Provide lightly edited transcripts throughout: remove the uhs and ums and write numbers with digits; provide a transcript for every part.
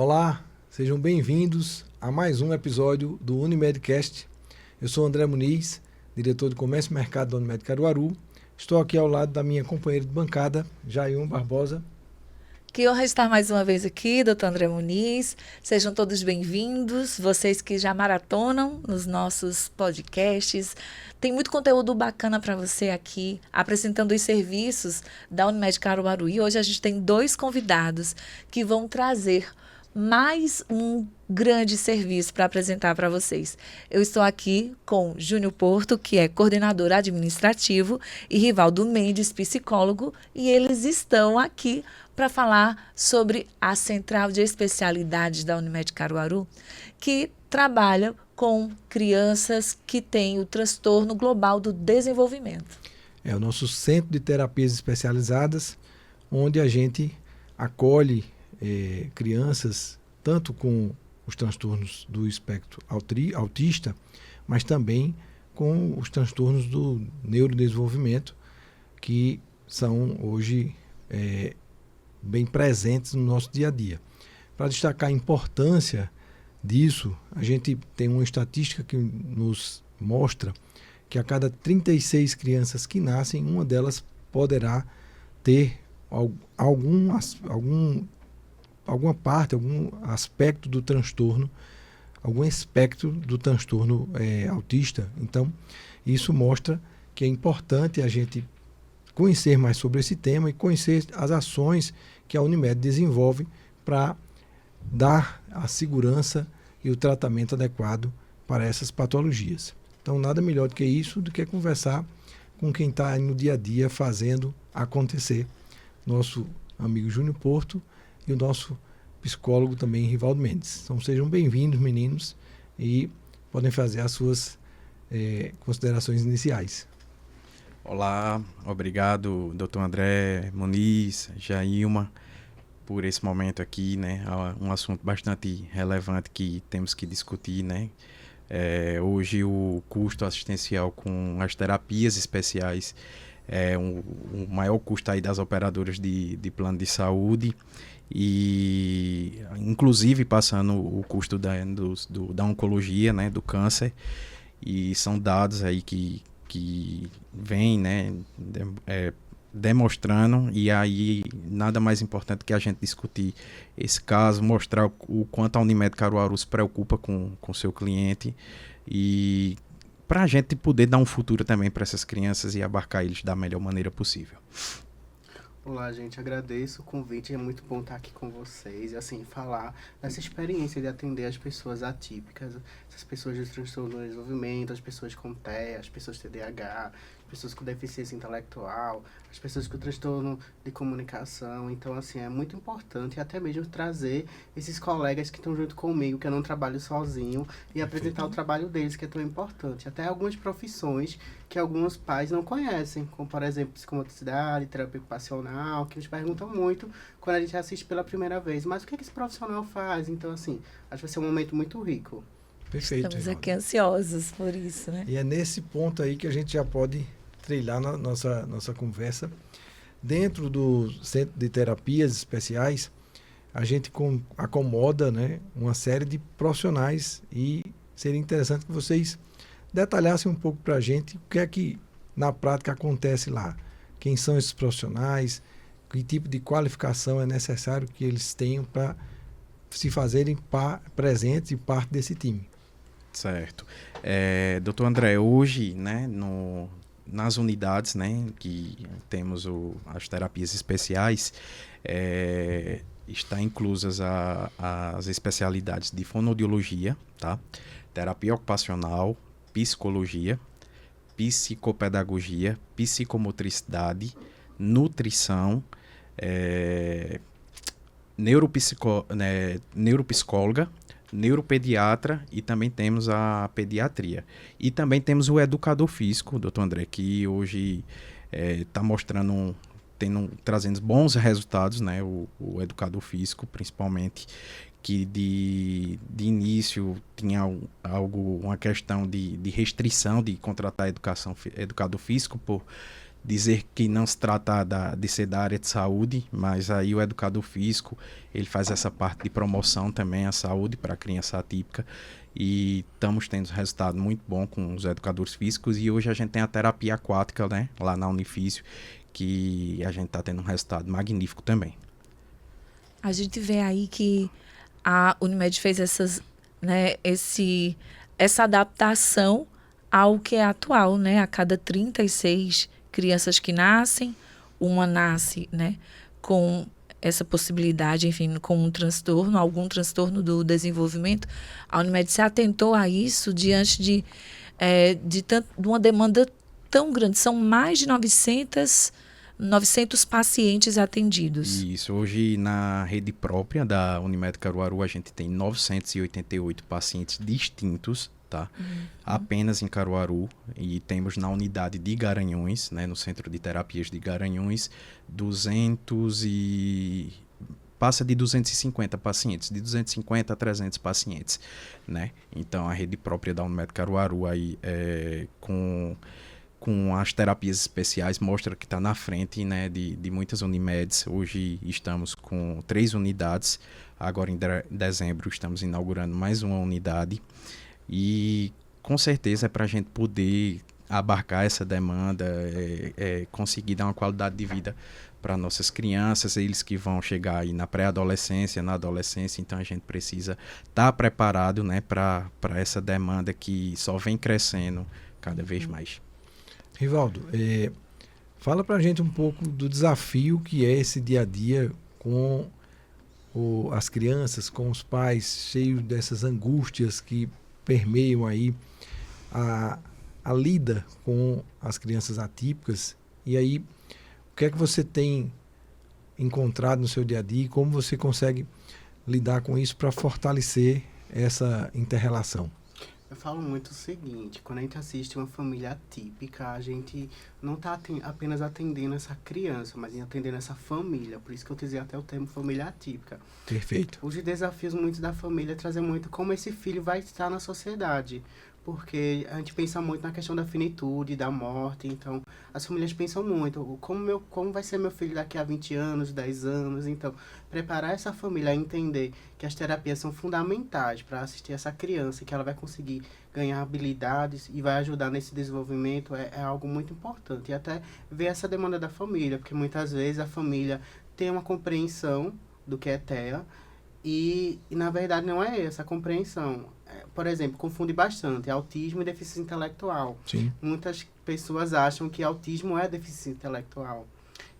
Olá, sejam bem-vindos a mais um episódio do Unimedcast. Eu sou André Muniz, diretor de Comércio e Mercado da Unimed Caruaru. Estou aqui ao lado da minha companheira de bancada, Jaiun Barbosa. Que honra estar mais uma vez aqui, doutor André Muniz. Sejam todos bem-vindos, vocês que já maratonam nos nossos podcasts. Tem muito conteúdo bacana para você aqui, apresentando os serviços da Unimed Caruaru. E hoje a gente tem dois convidados que vão trazer mais um grande serviço para apresentar para vocês. Eu estou aqui com Júnior Porto, que é coordenador administrativo, e Rivaldo Mendes, psicólogo, e eles estão aqui para falar sobre a Central de Especialidades da Unimed Caruaru, que trabalha com crianças que têm o transtorno global do desenvolvimento. É o nosso centro de terapias especializadas, onde a gente acolhe crianças tanto com os transtornos do espectro autista, mas também com os transtornos do neurodesenvolvimento, que são hoje bem presentes no nosso dia a dia. Para destacar a importância disso, a gente tem uma estatística que nos mostra que a cada 36 crianças que nascem, uma delas poderá ter alguma parte, algum aspecto do transtorno, algum espectro do transtorno autista. Então, isso mostra que é importante a gente conhecer mais sobre esse tema e conhecer as ações que a Unimed desenvolve para dar a segurança e o tratamento adequado para essas patologias. Então, nada melhor do que isso, do que conversar com quem está no dia a dia fazendo acontecer. Nosso amigo Júnior Porto e o nosso psicólogo também, Rivaldo Mendes. Então, sejam bem-vindos, meninos, e podem fazer as suas considerações iniciais. Olá, obrigado, doutor André Muniz, Jailma, por esse momento aqui, né? Um assunto bastante relevante que temos que discutir, né? Hoje o custo assistencial com as terapias especiais é o maior custo aí das operadoras de plano de saúde, e inclusive passando o custo da oncologia, né, do câncer, e são dados aí que vêm, né, demonstrando, e aí nada mais importante que a gente discutir esse caso, mostrar o quanto a Unimed Caruaru se preocupa com seu cliente, e para a gente poder dar um futuro também para essas crianças e abarcar eles da melhor maneira possível. Olá, gente, agradeço o convite, é muito bom estar aqui com vocês e, assim, falar dessa experiência de atender as pessoas atípicas, essas pessoas de transtorno do desenvolvimento, as pessoas com TEA, as pessoas TDAH, as pessoas com deficiência intelectual, as pessoas com transtorno de comunicação. Então, assim, é muito importante até mesmo trazer esses colegas que estão junto comigo, que eu não trabalho sozinho, e apresentar o trabalho deles, que é tão importante. Até algumas profissões que alguns pais não conhecem, como, por exemplo, psicomotricidade, terapia ocupacional, que eles perguntam muito quando a gente assiste pela primeira vez. Mas o que esse profissional faz? Então, assim, acho que vai ser um momento muito rico. Perfeito. Estamos aqui ansiosos por isso, né? E é nesse ponto aí que a gente já pode trilhar na nossa conversa. Dentro do Centro de Terapias Especiais, a gente acomoda, né, uma série de profissionais, e seria interessante que vocês detalhassem um pouco para a gente o que é que na prática acontece lá. Quem são esses profissionais, que tipo de qualificação é necessário que eles tenham para se fazerem presentes e parte desse time. Certo. Doutor André, hoje, né, nas unidades, né, que temos as terapias especiais, está inclusas as especialidades de fonoaudiologia, tá? Terapia ocupacional, psicologia, psicopedagogia, psicomotricidade, nutrição, neuropsicóloga, neuropediatra, e também temos a pediatria. E também temos o educador físico, doutor André, que hoje está trazendo bons resultados, né? O educador físico, principalmente, que de início tinha uma questão de restrição de contratar educador físico por dizer que não se trata de ser da área de saúde, mas aí o educador físico, ele faz essa parte de promoção também à saúde para a criança atípica, e estamos tendo resultado muito bom com os educadores físicos, e hoje a gente tem a terapia aquática, né, lá na Unifício, que a gente está tendo um resultado magnífico também. A gente vê aí que a Unimed fez essa adaptação ao que é atual, né? A cada 36 crianças que nascem, uma nasce, né, com essa possibilidade, enfim, com um transtorno, algum transtorno do desenvolvimento. A Unimed se atentou a isso diante de uma demanda tão grande. São mais de 900 pacientes atendidos. Isso, hoje na rede própria da Unimed Caruaru a gente tem 988 pacientes distintos, tá? Apenas em Caruaru, e temos na unidade de Garanhuns, né, no Centro de Terapias de Garanhuns, passa de 250 pacientes, de 250 a 300 pacientes, né? Então a rede própria da Unimed Caruaru aí com as terapias especiais mostra que está na frente, né, de muitas Unimeds. Hoje estamos com 3 unidades, agora em dezembro estamos inaugurando mais uma unidade, e com certeza é para a gente poder abarcar essa demanda, conseguir dar uma qualidade de vida para nossas crianças, eles que vão chegar aí na pré-adolescência, na adolescência. Então a gente precisa estar preparado, né, para essa demanda que só vem crescendo cada vez mais. Rivaldo, fala pra gente um pouco do desafio que é esse dia a dia com as crianças, com os pais, cheios dessas angústias que permeiam aí a lida com as crianças atípicas. E aí, o que é que você tem encontrado no seu dia a dia e como você consegue lidar com isso para fortalecer essa inter-relação? Eu falo muito o seguinte: quando a gente assiste uma família atípica, a gente não está apenas atendendo essa criança, mas atendendo essa família. Por isso que eu utilizei até o termo família atípica. Perfeito. Os desafios muito da família trazem muito como esse filho vai estar na sociedade. Porque a gente pensa muito na questão da finitude, da morte. Então, as famílias pensam muito como vai ser meu filho daqui a 20 anos, 10 anos. Então, preparar essa família a entender que as terapias são fundamentais para assistir essa criança, que ela vai conseguir ganhar habilidades e vai ajudar nesse desenvolvimento, é algo muito importante. E até ver essa demanda da família, porque muitas vezes a família tem uma compreensão do que é TEA, e na verdade não é essa a compreensão. Por exemplo, confunde bastante autismo e deficiência intelectual. Sim. Muitas pessoas acham que autismo é deficiência intelectual.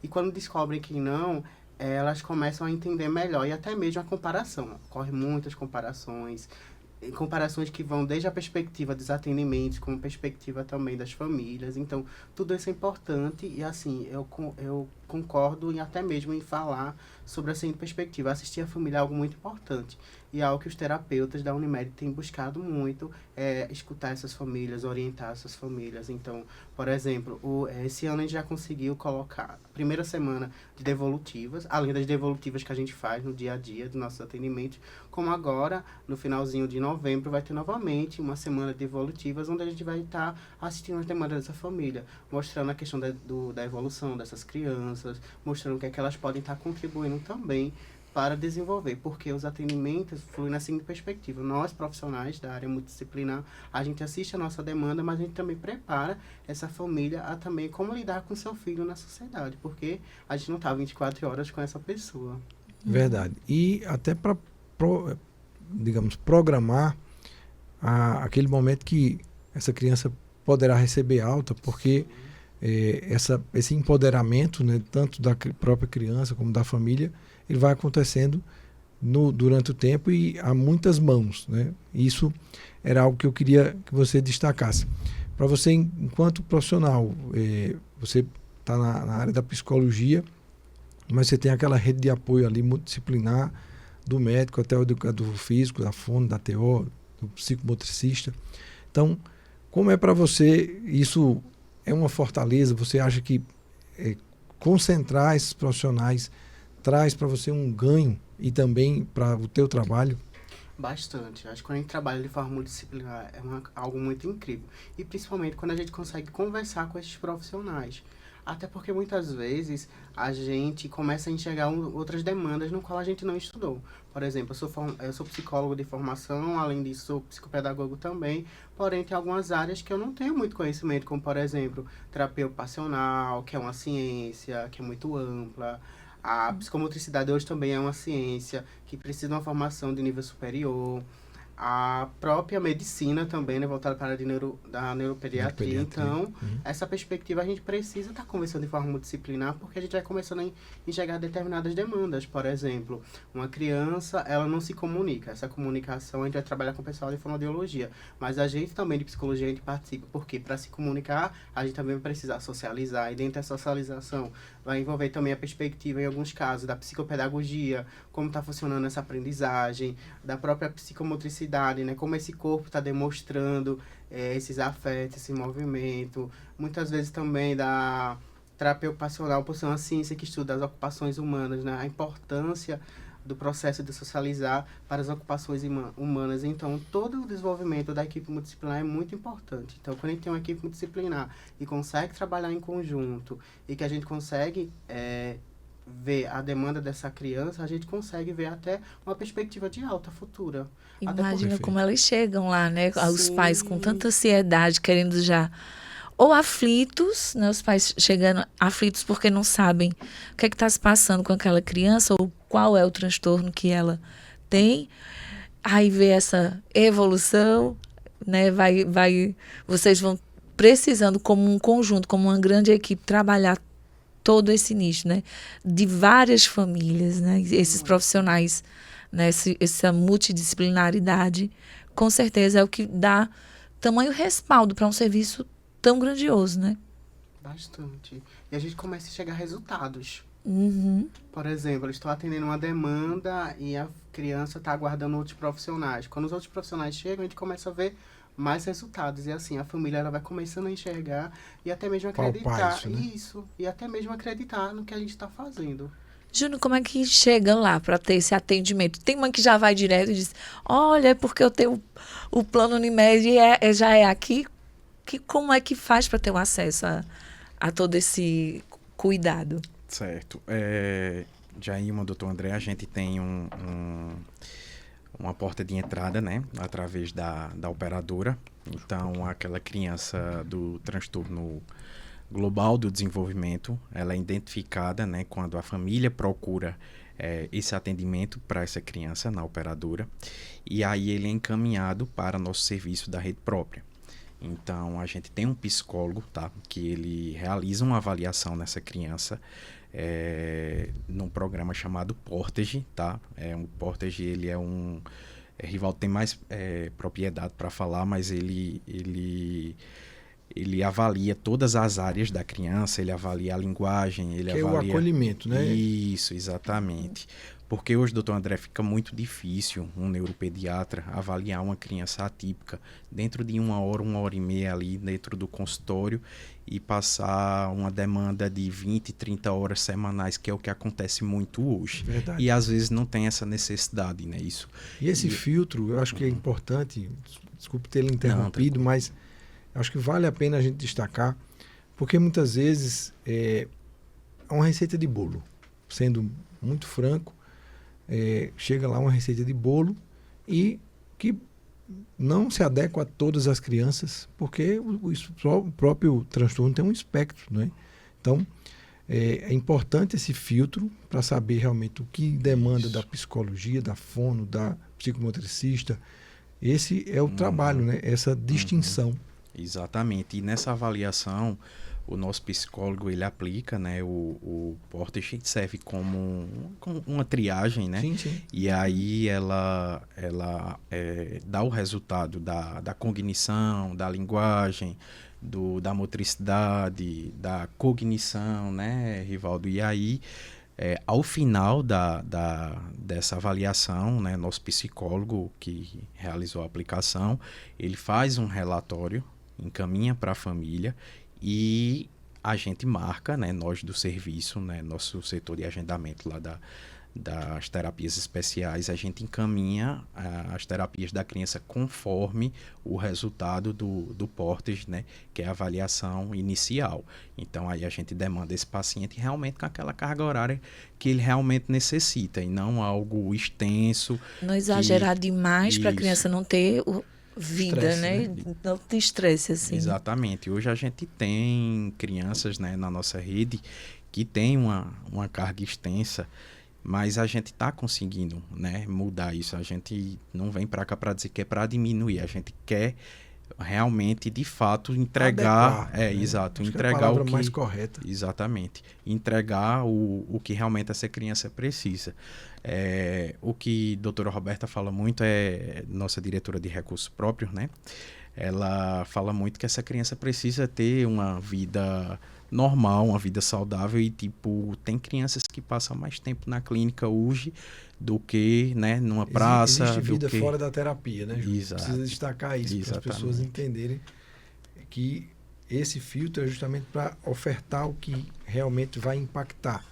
E quando descobrem que não, elas começam a entender melhor. E até mesmo a comparação. Ocorrem muitas comparações que vão desde a perspectiva dos atendimentos, como perspectiva também das famílias. Então, tudo isso é importante e, assim, eu concordo e até mesmo em falar sobre a seguinte perspectiva. Assistir a família é algo muito importante e é algo que os terapeutas da Unimed têm buscado muito, escutar essas famílias, orientar essas famílias. Então, por exemplo, esse ano a gente já conseguiu colocar a primeira semana de devolutivas, além das devolutivas que a gente faz no dia a dia dos nossos atendimentos, como agora, no finalzinho de novembro, vai ter novamente uma semana de devolutivas, onde a gente vai estar assistindo as demandas dessa família, mostrando a questão da evolução dessas crianças, mostrando o que é que elas podem estar contribuindo também para desenvolver, porque os atendimentos fluem na seguinte perspectiva. Nós, profissionais da área multidisciplinar, a gente assiste a nossa demanda, mas a gente também prepara essa família a também como lidar com seu filho na sociedade, porque a gente não está 24 horas com essa pessoa. Verdade. E até para, digamos, programar aquele momento que essa criança poderá receber alta, porque esse empoderamento, né, tanto da própria criança como da família, ele vai acontecendo durante o tempo e há muitas mãos, né? Isso era algo que eu queria que você destacasse. Para você, enquanto profissional, você está na área da psicologia, mas você tem aquela rede de apoio ali multidisciplinar, do médico até o educador físico, da fono, da TO, do psicomotricista. Então, como é para você, isso é uma fortaleza? Você acha que concentrar esses profissionais traz para você um ganho e também para o teu trabalho? Bastante. Acho que quando a gente trabalha de forma multidisciplinar é algo muito incrível. E principalmente quando a gente consegue conversar com esses profissionais. Até porque muitas vezes a gente começa a enxergar outras demandas no qual a gente não estudou. Por exemplo, eu sou psicólogo de formação, além disso sou psicopedagogo também, porém tem algumas áreas que eu não tenho muito conhecimento, como por exemplo, terapia ocupacional, que é uma ciência, que é muito ampla. A psicomotricidade hoje também é uma ciência que precisa de uma formação de nível superior. A própria medicina também, né, voltada para a área da neuropediatria. Então, essa perspectiva a gente precisa estar conversando de forma multidisciplinar, porque a gente vai começando a enxergar determinadas demandas. Por exemplo, uma criança, ela não se comunica. Essa comunicação a gente vai trabalhar com o pessoal de fonoaudiologia. Mas a gente também, de psicologia, a gente participa, porque para se comunicar, a gente também vai precisar socializar. E dentro da socialização, vai envolver também a perspectiva, em alguns casos, da psicopedagogia, como está funcionando essa aprendizagem, da própria psicomotricidade, né? Como esse corpo está demonstrando esses afetos, esse movimento. Muitas vezes também da terapia ocupacional, por ser uma ciência que estuda as ocupações humanas, né? A importância do processo de socializar para as ocupações humanas. Então, todo o desenvolvimento da equipe multidisciplinar é muito importante. Então, quando a gente tem uma equipe multidisciplinar e consegue trabalhar em conjunto e que a gente consegue ver a demanda dessa criança, a gente consegue ver até uma perspectiva de alta futura. Imagina como elas chegam lá, né? Os Sim. pais com tanta ansiedade, querendo já... Ou aflitos, né? Os pais chegando aflitos porque não sabem o que é que está se passando com aquela criança ou qual é o transtorno que ela tem. Aí vê essa evolução, né? Vocês vão precisando, como um conjunto, como uma grande equipe, trabalhar todo esse nicho, né? De várias famílias, né? Esses profissionais, né? Essa multidisciplinaridade, com certeza é o que dá tamanho respaldo para um serviço tão grandioso, né? Bastante. E a gente começa a chegar a resultados. Uhum. Por exemplo, eu estou atendendo uma demanda e a criança está aguardando outros profissionais. Quando os outros profissionais chegam, a gente começa a ver mais resultados. E assim, a família ela vai começando a enxergar e até mesmo acreditar. Palpar isso, né? Isso. E até mesmo acreditar no que a gente está fazendo. Júnior, como é que chega lá para ter esse atendimento? Tem uma que já vai direto e diz, olha, é porque eu tenho o plano Unimed e já é aqui. Como é que faz para ter o acesso a todo esse cuidado? Certo. Jailma, doutor André, a gente tem uma porta de entrada, né? Através da operadora. Então, aquela criança do transtorno global do desenvolvimento, ela é identificada, né? Quando a família procura esse atendimento para essa criança na operadora. E aí ele é encaminhado para nosso serviço da rede própria. Então, a gente tem um psicólogo, tá? Que ele realiza uma avaliação nessa criança num programa chamado Portage, tá? O Portage, ele é um... Rivaldo tem mais propriedade para falar, mas ele avalia todas as áreas da criança, ele avalia a linguagem, ele avalia... é o acolhimento, né? Isso, exatamente. Porque hoje, doutor André, fica muito difícil um neuropediatra avaliar uma criança atípica dentro de 1 hora e meia ali dentro do consultório e passar uma demanda de 20, 30 horas semanais, que é o que acontece muito hoje. Verdade. E às vezes não tem essa necessidade, né? Isso. E esse filtro, eu acho que é importante, desculpe ter lhe interrompido, mas acho que vale a pena a gente destacar, porque muitas vezes é uma receita de bolo, sendo muito franco, chega lá uma receita de bolo e que não se adequa a todas as crianças, porque o próprio transtorno tem um espectro, né? Então, é importante esse filtro para saber realmente o que demanda da psicologia, da fono, da psicomotricista. Esse é o trabalho, né? Essa distinção. Exatamente. E nessa avaliação, o nosso psicólogo, ele aplica, né, o Portage, serve como uma triagem, né? Sim, sim. E aí ela dá o resultado da cognição, da linguagem, da motricidade, da cognição, né, Rivaldo? E aí, ao final dessa avaliação, né, nosso psicólogo que realizou a aplicação, ele faz um relatório, encaminha para a família e a gente marca, né, nós do serviço, né, nosso setor de agendamento lá das terapias especiais, a gente encaminha as terapias da criança conforme o resultado do PORTES, né, que é a avaliação inicial. Então, aí a gente demanda esse paciente realmente com aquela carga horária que ele realmente necessita, e não algo extenso. Não exagerar demais para a criança não ter vida, Estresse, né? Não ter estresse, assim. Exatamente. Hoje a gente tem crianças, né, na nossa rede que tem uma carga extensa, mas a gente está conseguindo, né, mudar isso. A gente não vem para cá para dizer que é para diminuir. A gente quer realmente, de fato, entregar... Adequar, né? Exato. Acho que é a entregar palavra o que... mais correta. Exatamente. Entregar o que realmente essa criança precisa. O que a doutora Roberta fala muito nossa diretora de recursos próprios, né? Ela fala muito que essa criança precisa ter uma vida normal, uma vida saudável, e tipo, tem crianças que passam mais tempo na clínica hoje do que, né, numa praça. Existe vida do que... fora da terapia, né, Júlio? Exato. Precisa destacar isso, para as pessoas entenderem que esse filtro é justamente para ofertar o que realmente vai impactar.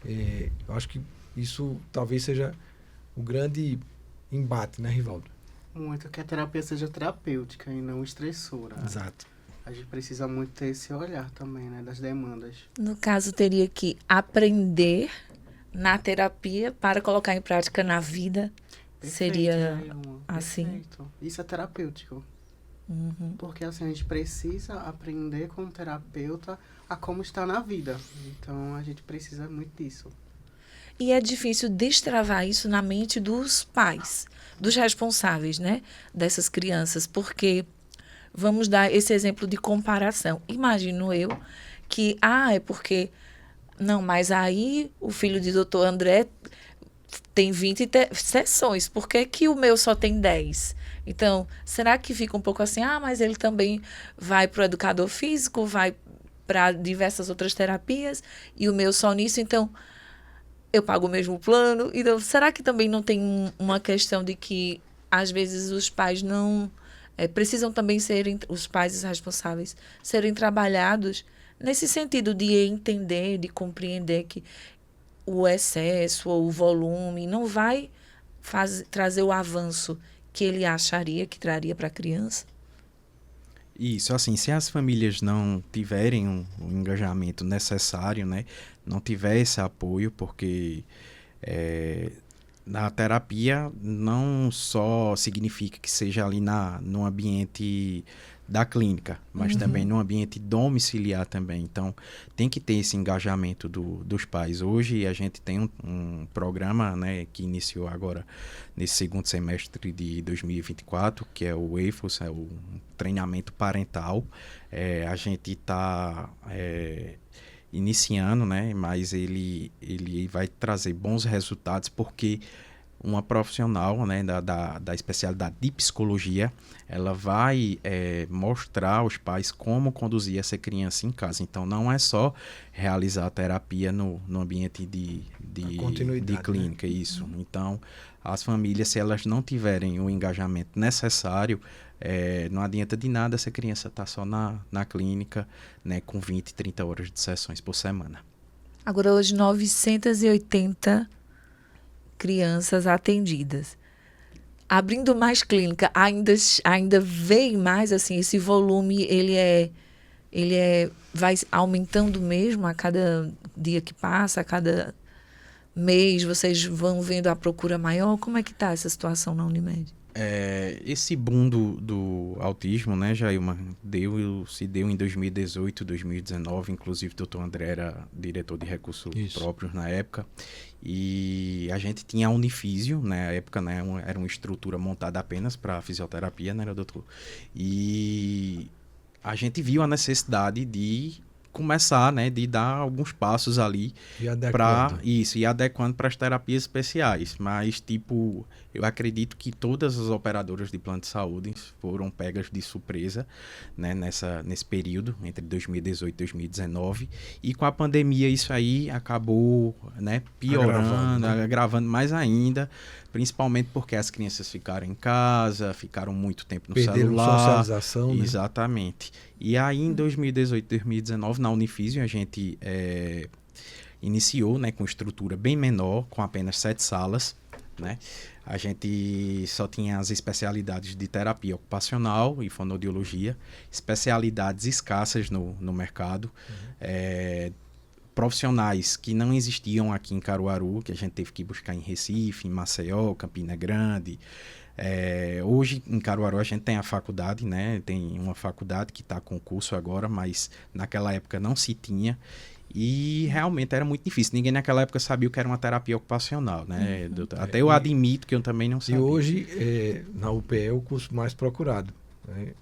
Eu acho que isso talvez seja o grande embate, né, Rivaldo? Muito, que a terapia seja terapêutica e não estressora. Exato. A gente precisa muito ter esse olhar também, né, das demandas. No caso, teria que aprender na terapia para colocar em prática na vida. Perfeito, Seria Jailma, assim. perfeito. Isso é terapêutico. Uhum. Porque assim, a gente precisa aprender como terapeuta a como estar na vida. Então, a gente precisa muito disso. E é difícil destravar isso na mente dos pais, dos responsáveis, né, dessas crianças, porque vamos dar esse exemplo de comparação. Imagino eu que, é porque, não, mas aí o filho de doutor André tem 20 sessões, por que que o meu só tem 10? Então, será que fica um pouco assim, mas ele também vai para o educador físico, vai para diversas outras terapias, e o meu só nisso, então eu pago o mesmo plano. Então, será que também não tem uma questão de que, às vezes, os pais não... precisam também serem, os pais os responsáveis, serem trabalhados nesse sentido de entender, de compreender que o excesso ou o volume não vai trazer o avanço que ele acharia que traria para a criança? Isso, assim, se as famílias não tiverem um engajamento necessário, né, não tiver esse apoio, porque na terapia não só significa que seja ali no ambiente da clínica, mas também no ambiente domiciliar também. Então, tem que ter esse engajamento dos pais. Hoje a gente tem um programa, né, que iniciou agora nesse segundo semestre de 2024, que é o EFOS, é o treinamento parental. A gente está iniciando, né, mas ele vai trazer bons resultados, porque uma profissional, né, da especialidade de psicologia, ela vai mostrar aos pais como conduzir essa criança em casa. Então, não é só realizar a terapia no ambiente de clínica, né? Isso. Então, as famílias, se elas não tiverem o engajamento necessário, não adianta de nada essa criança estar só na clínica, né, com 20, 30 horas de sessões por semana. Agora, hoje, 980 crianças atendidas. Abrindo mais clínica, ainda vem mais, assim, esse volume, vai aumentando mesmo a cada dia que passa, a cada mês, vocês vão vendo a procura maior? Como é que está essa situação na Unimed? Esse boom do autismo, né, Jailma, se deu em 2018, 2019, inclusive o doutor André era diretor de recursos próprios na época, e a gente tinha a Unifísio, na época, né, era uma estrutura montada apenas para fisioterapia, né, doutor? E a gente viu a necessidade de começar, né, de dar alguns passos ali para isso, e adequando para as terapias especiais. Mas, tipo, eu acredito que todas as operadoras de plano de saúde foram pegas de surpresa, né, nesse período, entre 2018 e 2019, e com a pandemia isso aí acabou, né, piorando, agravando mais ainda, principalmente porque as crianças ficaram em casa, ficaram muito tempo no celular. Perderam socialização, né? Exatamente. E aí, em 2018, 2019, na Unifísio, a gente iniciou, né, com estrutura bem menor, com apenas 7 salas, né? A gente só tinha as especialidades de terapia ocupacional e fonoaudiologia, especialidades escassas no mercado, profissionais que não existiam aqui em Caruaru, que a gente teve que buscar em Recife, em Maceió, Campina Grande. Hoje em Caruaru a gente tem a faculdade, né? Tem uma faculdade que está com curso agora, mas naquela época não se tinha. E realmente era muito difícil. Ninguém naquela época sabia o que era uma terapia ocupacional, né, doutor? Até eu admito que eu também não sabia. E hoje, na UPE, é o curso mais procurado, né?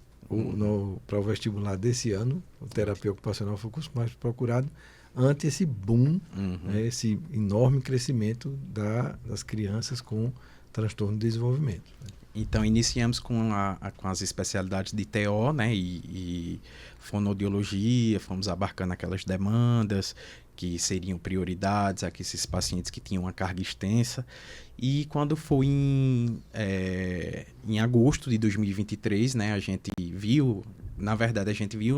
Para o vestibular desse ano, o terapia ocupacional foi o curso mais procurado ante esse boom, né, esse enorme crescimento das crianças com transtorno de desenvolvimento. Então, iniciamos com as especialidades de TO, né, e fonoaudiologia, fomos abarcando aquelas demandas que seriam prioridades, aqueles pacientes que tinham uma carga extensa. E quando foi em agosto de 2023, né, a gente viu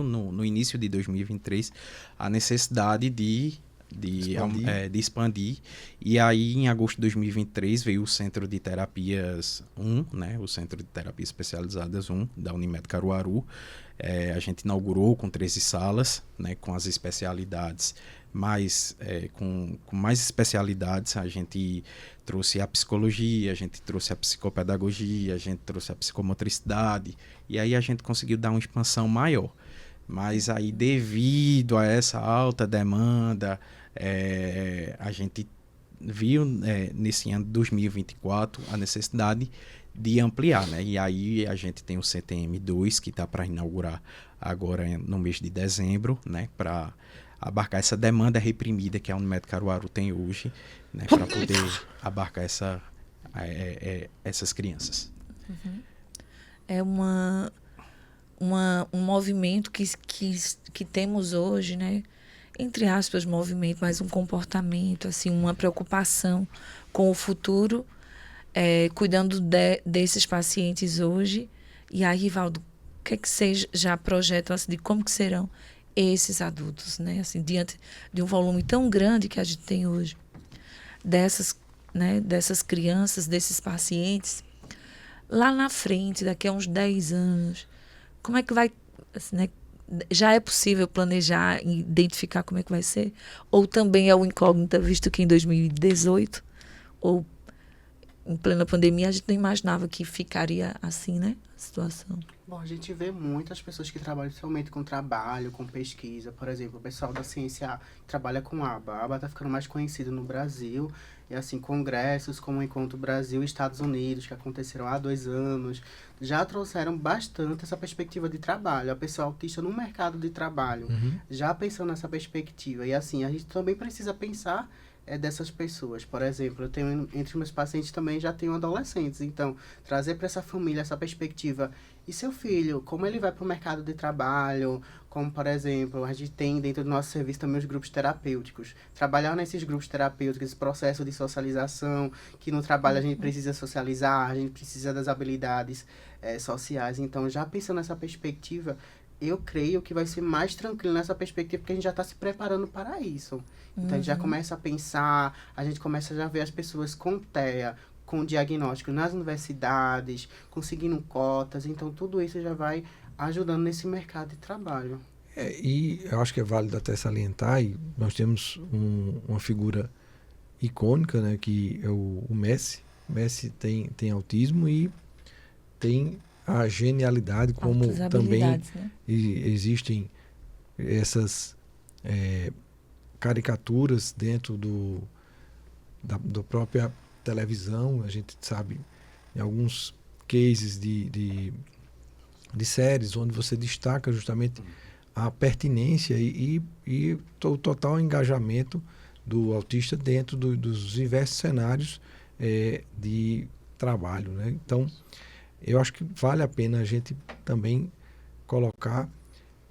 no início de 2023 a necessidade de expandir. E aí, em agosto de 2023, veio o Centro de Terapias 1, né? O Centro de Terapias Especializadas 1, da Unimed Caruaru. A gente inaugurou com 13 salas, né? Com as especialidades, com mais especialidades. A gente trouxe a psicologia, a gente trouxe a psicopedagogia, a gente trouxe a psicomotricidade. E aí a gente conseguiu dar uma expansão maior. Mas aí, devido a essa alta demanda, a gente viu nesse ano de 2024 a necessidade de ampliar, né? E aí a gente tem o CTM2 que está para inaugurar agora no mês de dezembro, né? Para abarcar essa demanda reprimida que a Unimed Caruaru tem hoje, né? Para poder abarcar essas crianças. É um movimento que temos hoje, né? Entre aspas, movimento, mas um comportamento, assim, uma preocupação com o futuro, cuidando desses pacientes hoje. E aí, Rivaldo, o que é que vocês já projetam assim, de como que serão esses adultos, né? Assim, diante de um volume tão grande que a gente tem hoje, dessas crianças, desses pacientes, lá na frente, daqui a uns 10 anos, como é que vai, assim, né? Já é possível planejar e identificar como é que vai ser? Ou também é uma incógnita, visto que em 2018, ou em plena pandemia, a gente não imaginava que ficaria assim, né? A situação. Bom, a gente vê muitas pessoas que trabalham somente com trabalho, com pesquisa. Por exemplo, o pessoal da ciência que trabalha com a aba. A aba está ficando mais conhecida no Brasil. E assim, congressos como o Encontro Brasil e Estados Unidos, que aconteceram há 2 anos, já trouxeram bastante essa perspectiva de trabalho. A pessoa autista no mercado de trabalho, já pensando nessa perspectiva. E assim, a gente também precisa pensar dessas pessoas. Por exemplo, eu tenho entre meus pacientes também já tenho adolescentes. Então, trazer para essa família essa perspectiva. E seu filho, como ele vai para o mercado de trabalho? Como, por exemplo, a gente tem dentro do nosso serviço também os grupos terapêuticos. Trabalhar nesses grupos terapêuticos, esse processo de socialização, que no trabalho a gente precisa socializar, a gente precisa das habilidades sociais. Então, já pensando nessa perspectiva, eu creio que vai ser mais tranquilo nessa perspectiva, porque a gente já está se preparando para isso. Então, a gente já começa a pensar, a gente começa já a ver as pessoas com TEA, com diagnóstico nas universidades, conseguindo cotas. Então, tudo isso já vai ajudando nesse mercado de trabalho. E eu acho que é válido até salientar, e nós temos uma figura icônica, né, que é o Messi. O Messi tem autismo e tem a genialidade, como também, né? Existem essas caricaturas dentro da própria televisão. A gente sabe em alguns cases de séries onde você destaca justamente a pertinência e o total engajamento do autista dentro dos diversos cenários de trabalho, né? Então, eu acho que vale a pena a gente também colocar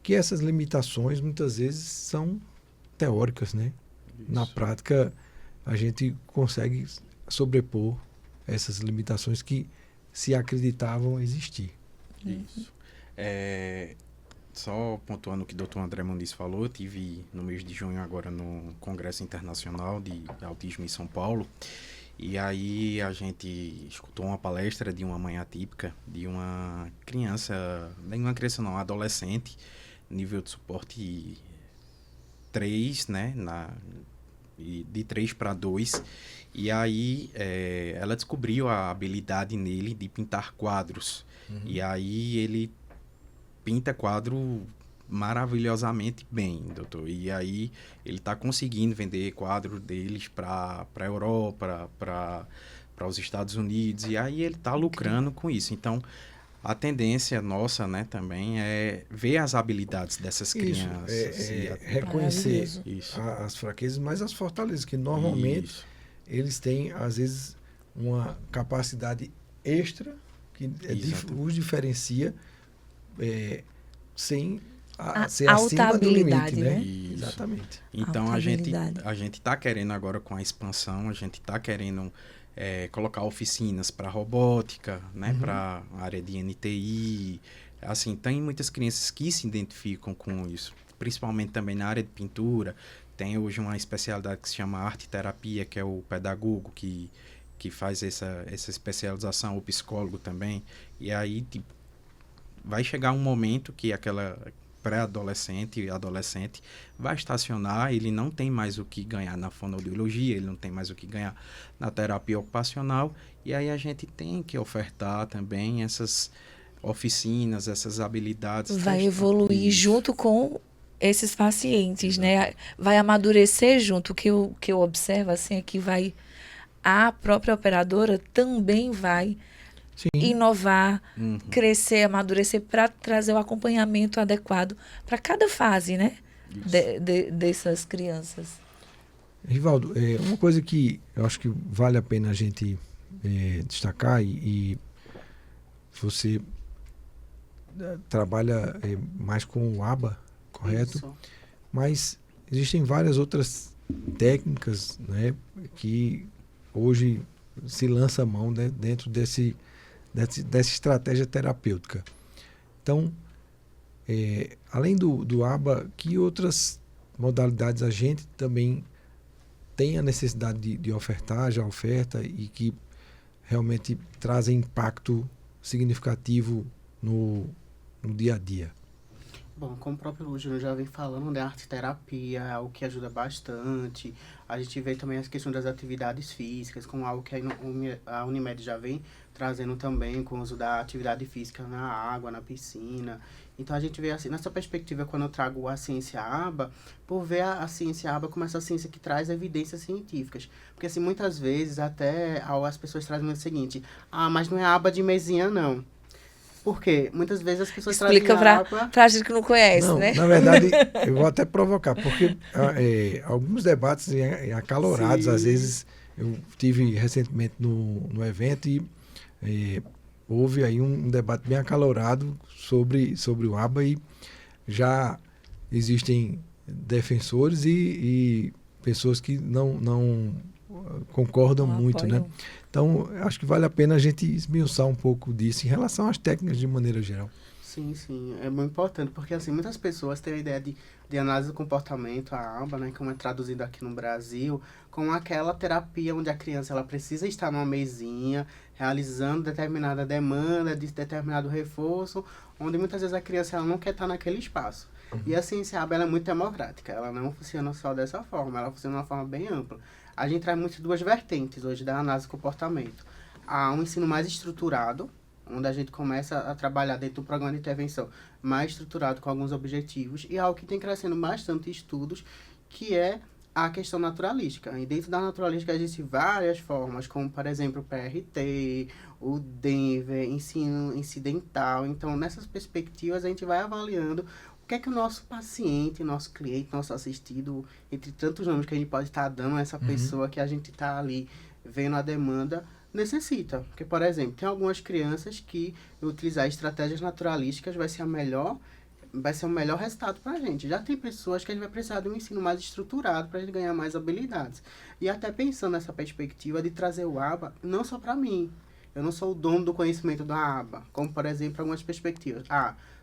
que essas limitações muitas vezes são teóricas, né? Isso. Na prática, a gente consegue sobrepor essas limitações que se acreditavam existir. Isso. Só pontuando o que o Dr. André Muniz falou, eu tive no mês de junho agora no Congresso Internacional de Autismo em São Paulo, e aí a gente escutou uma palestra de uma mãe atípica, de uma criança, nem uma criança não, adolescente, nível de suporte 3, né, de 3 para 2, e aí ela descobriu a habilidade nele de pintar quadros, e aí ele pinta quadro maravilhosamente bem, doutor. E aí ele está conseguindo vender quadros deles para a Europa, para os Estados Unidos, e aí ele está lucrando com isso. Então, a tendência nossa, né, também é ver as habilidades dessas crianças. Reconhecer Isso. as fraquezas, mas as fortalezas, que normalmente Isso. eles têm, às vezes, uma capacidade extra que os diferencia sem ser alta acima do habilidade, limite, né? Isso. Exatamente. Então Alta a gente habilidade. está querendo agora com a expansão, a gente está querendo colocar oficinas para robótica, né, para a área de NTI. Assim, tem muitas crianças que se identificam com isso, principalmente também na área de pintura. Tem hoje uma especialidade que se chama arte-terapia, que é o pedagogo que faz essa especialização, o psicólogo também. E aí, tipo, vai chegar um momento que aquela pré-adolescente e adolescente vai estacionar, ele não tem mais o que ganhar na fonoaudiologia, ele não tem mais o que ganhar na terapia ocupacional, e aí a gente tem que ofertar também essas oficinas, essas habilidades. Vai evoluir Isso. junto com esses pacientes, né? Vai amadurecer junto. O que eu observo, assim, é que a própria operadora também vai Sim. inovar, crescer, amadurecer para trazer o acompanhamento adequado para cada fase, né? Dessas crianças. Rivaldo, uma coisa que eu acho que vale a pena a gente destacar, e você trabalha mais com o ABA, correto? Isso. Mas existem várias outras técnicas, né, que hoje se lança a mão, né, dentro dessa estratégia terapêutica. Então, além do ABA, que outras modalidades a gente também tem a necessidade de ofertar, já oferta, e que realmente trazem impacto significativo no dia a dia? Bom, como o próprio Júnior já vem falando, né, a arte-terapia é algo que ajuda bastante. A gente vê também as questões das atividades físicas, como algo que a Unimed já vem trazendo também, com o uso da atividade física na água, na piscina. Então, a gente vê assim, nessa perspectiva, quando eu trago a ciência ABA, por ver a ciência ABA como essa ciência que traz evidências científicas. Porque, assim, muitas vezes, até as pessoas trazem o seguinte: mas não é ABA de mesinha, não. Por quê? Muitas vezes as pessoas Explica trazem pra gente que não conhece, Não, né? na verdade, eu vou até provocar, porque alguns debates acalorados, Sim. às vezes, eu tive recentemente no evento e houve aí um debate bem acalorado sobre o ABA, e já existem defensores e pessoas que não concordam Não muito, né? apoiam. Então, acho que vale a pena a gente esmiuçar um pouco disso em relação às técnicas de maneira geral. Sim, sim, é muito importante, porque assim, muitas pessoas têm a ideia de análise do comportamento, a ABA, né, como é traduzido aqui no Brasil, com aquela terapia onde a criança ela precisa estar numa mesinha, realizando determinada demanda, de determinado reforço, onde muitas vezes a criança ela não quer estar naquele espaço. E a ciência ABA ela é muito democrática, ela não funciona só dessa forma, ela funciona de uma forma bem ampla. A gente traz muito duas vertentes hoje da análise do comportamento. Há um ensino mais estruturado, onde a gente começa a trabalhar dentro do programa de intervenção mais estruturado com alguns objetivos, e algo que tem crescendo bastante estudos, que é a questão naturalística. E dentro da naturalística existem várias formas, como, por exemplo, o PRT, o Denver, ensino incidental. Então, nessas perspectivas, a gente vai avaliando o que é que o nosso paciente, nosso cliente, nosso assistido, entre tantos nomes que a gente pode estar dando a essa pessoa que a gente está ali vendo a demanda, necessita. Porque, por exemplo, tem algumas crianças que utilizar estratégias naturalísticas vai ser o melhor resultado para a gente. Já tem pessoas que a gente vai precisar de um ensino mais estruturado para a gente ganhar mais habilidades. E até pensando nessa perspectiva de trazer o ABA, não só para mim. Eu não sou o dono do conhecimento da ABA, como, por exemplo, algumas perspectivas.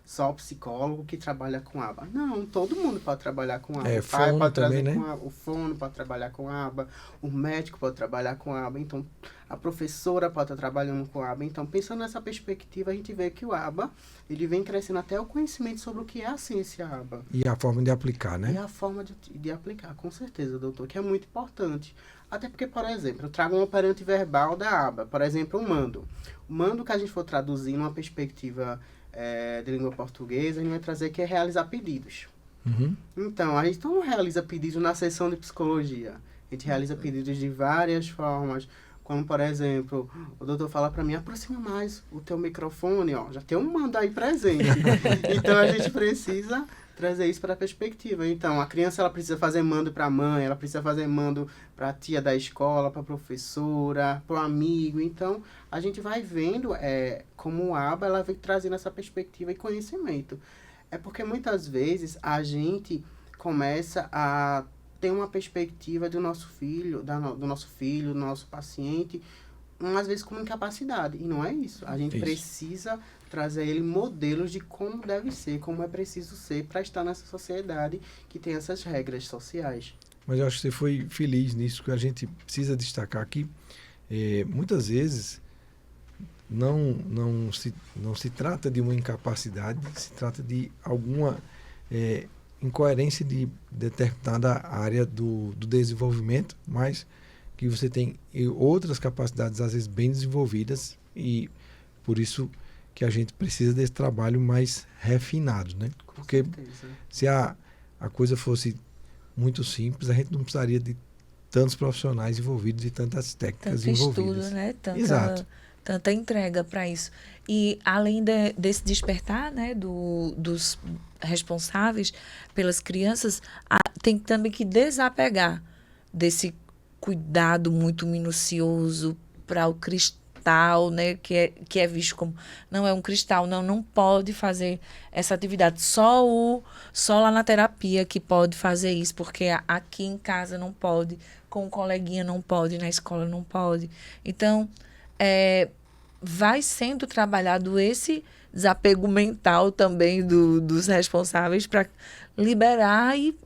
só o psicólogo que trabalha com aba. Não, todo mundo pode trabalhar com aba. O pai fono pode também, trazer né? com aba, o fono pode trabalhar com aba, o médico pode trabalhar com aba, então a professora pode estar trabalhando com aba. Então, pensando nessa perspectiva, a gente vê que o aba, ele vem crescendo até o conhecimento sobre o que é a ciência aba. E a forma de aplicar, E né? a forma de aplicar, com certeza, doutor, que é muito importante. Até porque, por exemplo, eu trago um operante verbal da aba, por exemplo, o mando. O mando que a gente for traduzir numa perspectiva de língua portuguesa, a gente vai trazer que é realizar pedidos. Uhum. Então, a gente não realiza pedidos na seção de psicologia. A gente realiza pedidos de várias formas. Como, por exemplo, o doutor fala para mim, aproxima mais o teu microfone, ó, já tem um mando aí presente. Então, a gente precisa trazer isso para a perspectiva. Então, a criança ela precisa fazer mando para a mãe, ela precisa fazer mando para a tia da escola, para a professora, para o amigo. Então, a gente vai vendo como a aba ela vem trazendo essa perspectiva e conhecimento. É porque muitas vezes a gente começa a ter uma perspectiva do nosso filho, do nosso paciente, às vezes com incapacidade. E não é isso. A gente precisa trazer a ele modelos de como deve ser, como é preciso ser para estar nessa sociedade que tem essas regras sociais. Mas eu acho que você foi feliz nisso, que a gente precisa destacar aqui. Muitas vezes não se trata de uma incapacidade, se trata de alguma incoerência de determinada área do desenvolvimento, mas que você tem outras capacidades, às vezes, bem desenvolvidas, e por isso que a gente precisa desse trabalho mais refinado, né? Porque se a coisa fosse muito simples, a gente não precisaria de tantos profissionais envolvidos e tantas técnicas envolvidas. Estudo, né? Exato. Tanta entrega para isso. E além desse despertar, né, dos responsáveis pelas crianças, tem também que desapegar desse cuidado muito minucioso para o cristal, né, que é visto como não é um cristal, não pode fazer essa atividade, só lá na terapia que pode fazer isso, porque aqui em casa não pode, com o coleguinha não pode, na escola não pode. Então, vai sendo trabalhado esse desapego mental também dos responsáveis para liberar e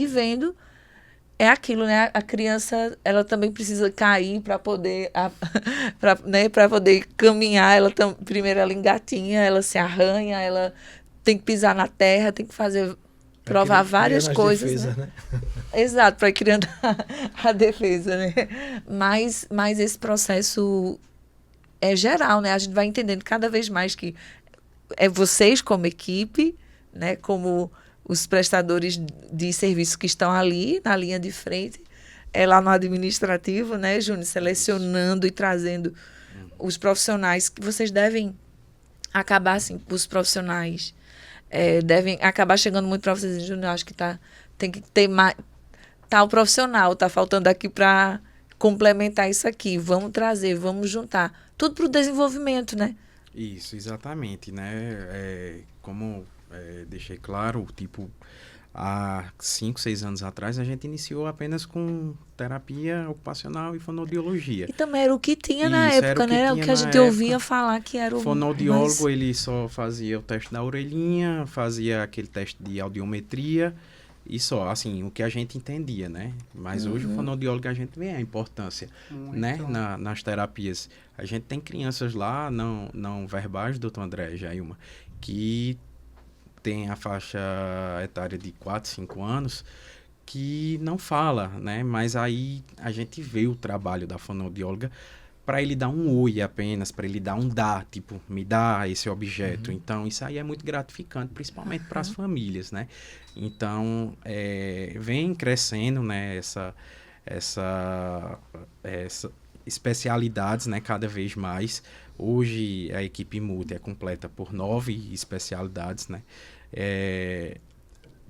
vendo. É aquilo, né? A criança, ela também precisa cair para poder, para poder caminhar. Primeiro ela engatinha, ela se arranha, ela tem que pisar na terra, tem que provar várias coisas. Defesas, né? Exato, para ir criando a defesa, né? Mas esse processo é geral, né? A gente vai entendendo cada vez mais que vocês como equipe, né? Como os prestadores de serviço que estão ali na linha de frente, lá no administrativo, né, Júnior, selecionando e trazendo os profissionais que vocês devem acabar, assim, os profissionais devem acabar chegando muito para vocês, Júnior, acho que tem que ter mais, o profissional, faltando aqui para complementar isso aqui, vamos trazer, vamos juntar, tudo para o desenvolvimento, né? Isso, exatamente, né, como deixei claro, tipo, há 5, 6 anos atrás a gente iniciou apenas com terapia ocupacional e fonoaudiologia. E também era o que tinha na época, né? Era o que a gente ouvia falar que era o fonoaudiólogo, ele só fazia o teste da orelhinha, fazia aquele teste de audiometria e só, assim, o que a gente entendia, né? Mas hoje o fonoaudiólogo a gente vê a importância, né? Nas terapias. A gente tem crianças lá, não verbais, doutor André, Jailma, que tem a faixa etária de 4, 5 anos, que não fala, né? Mas aí a gente vê o trabalho da fonoaudióloga para ele dar um oi apenas, para ele dar um dá, tipo, me dá esse objeto. Então, isso aí é muito gratificante, principalmente para as famílias, né? Então, vem crescendo, né, essa especialidades, né, cada vez mais. Hoje a equipe multi é completa por 9 especialidades, né,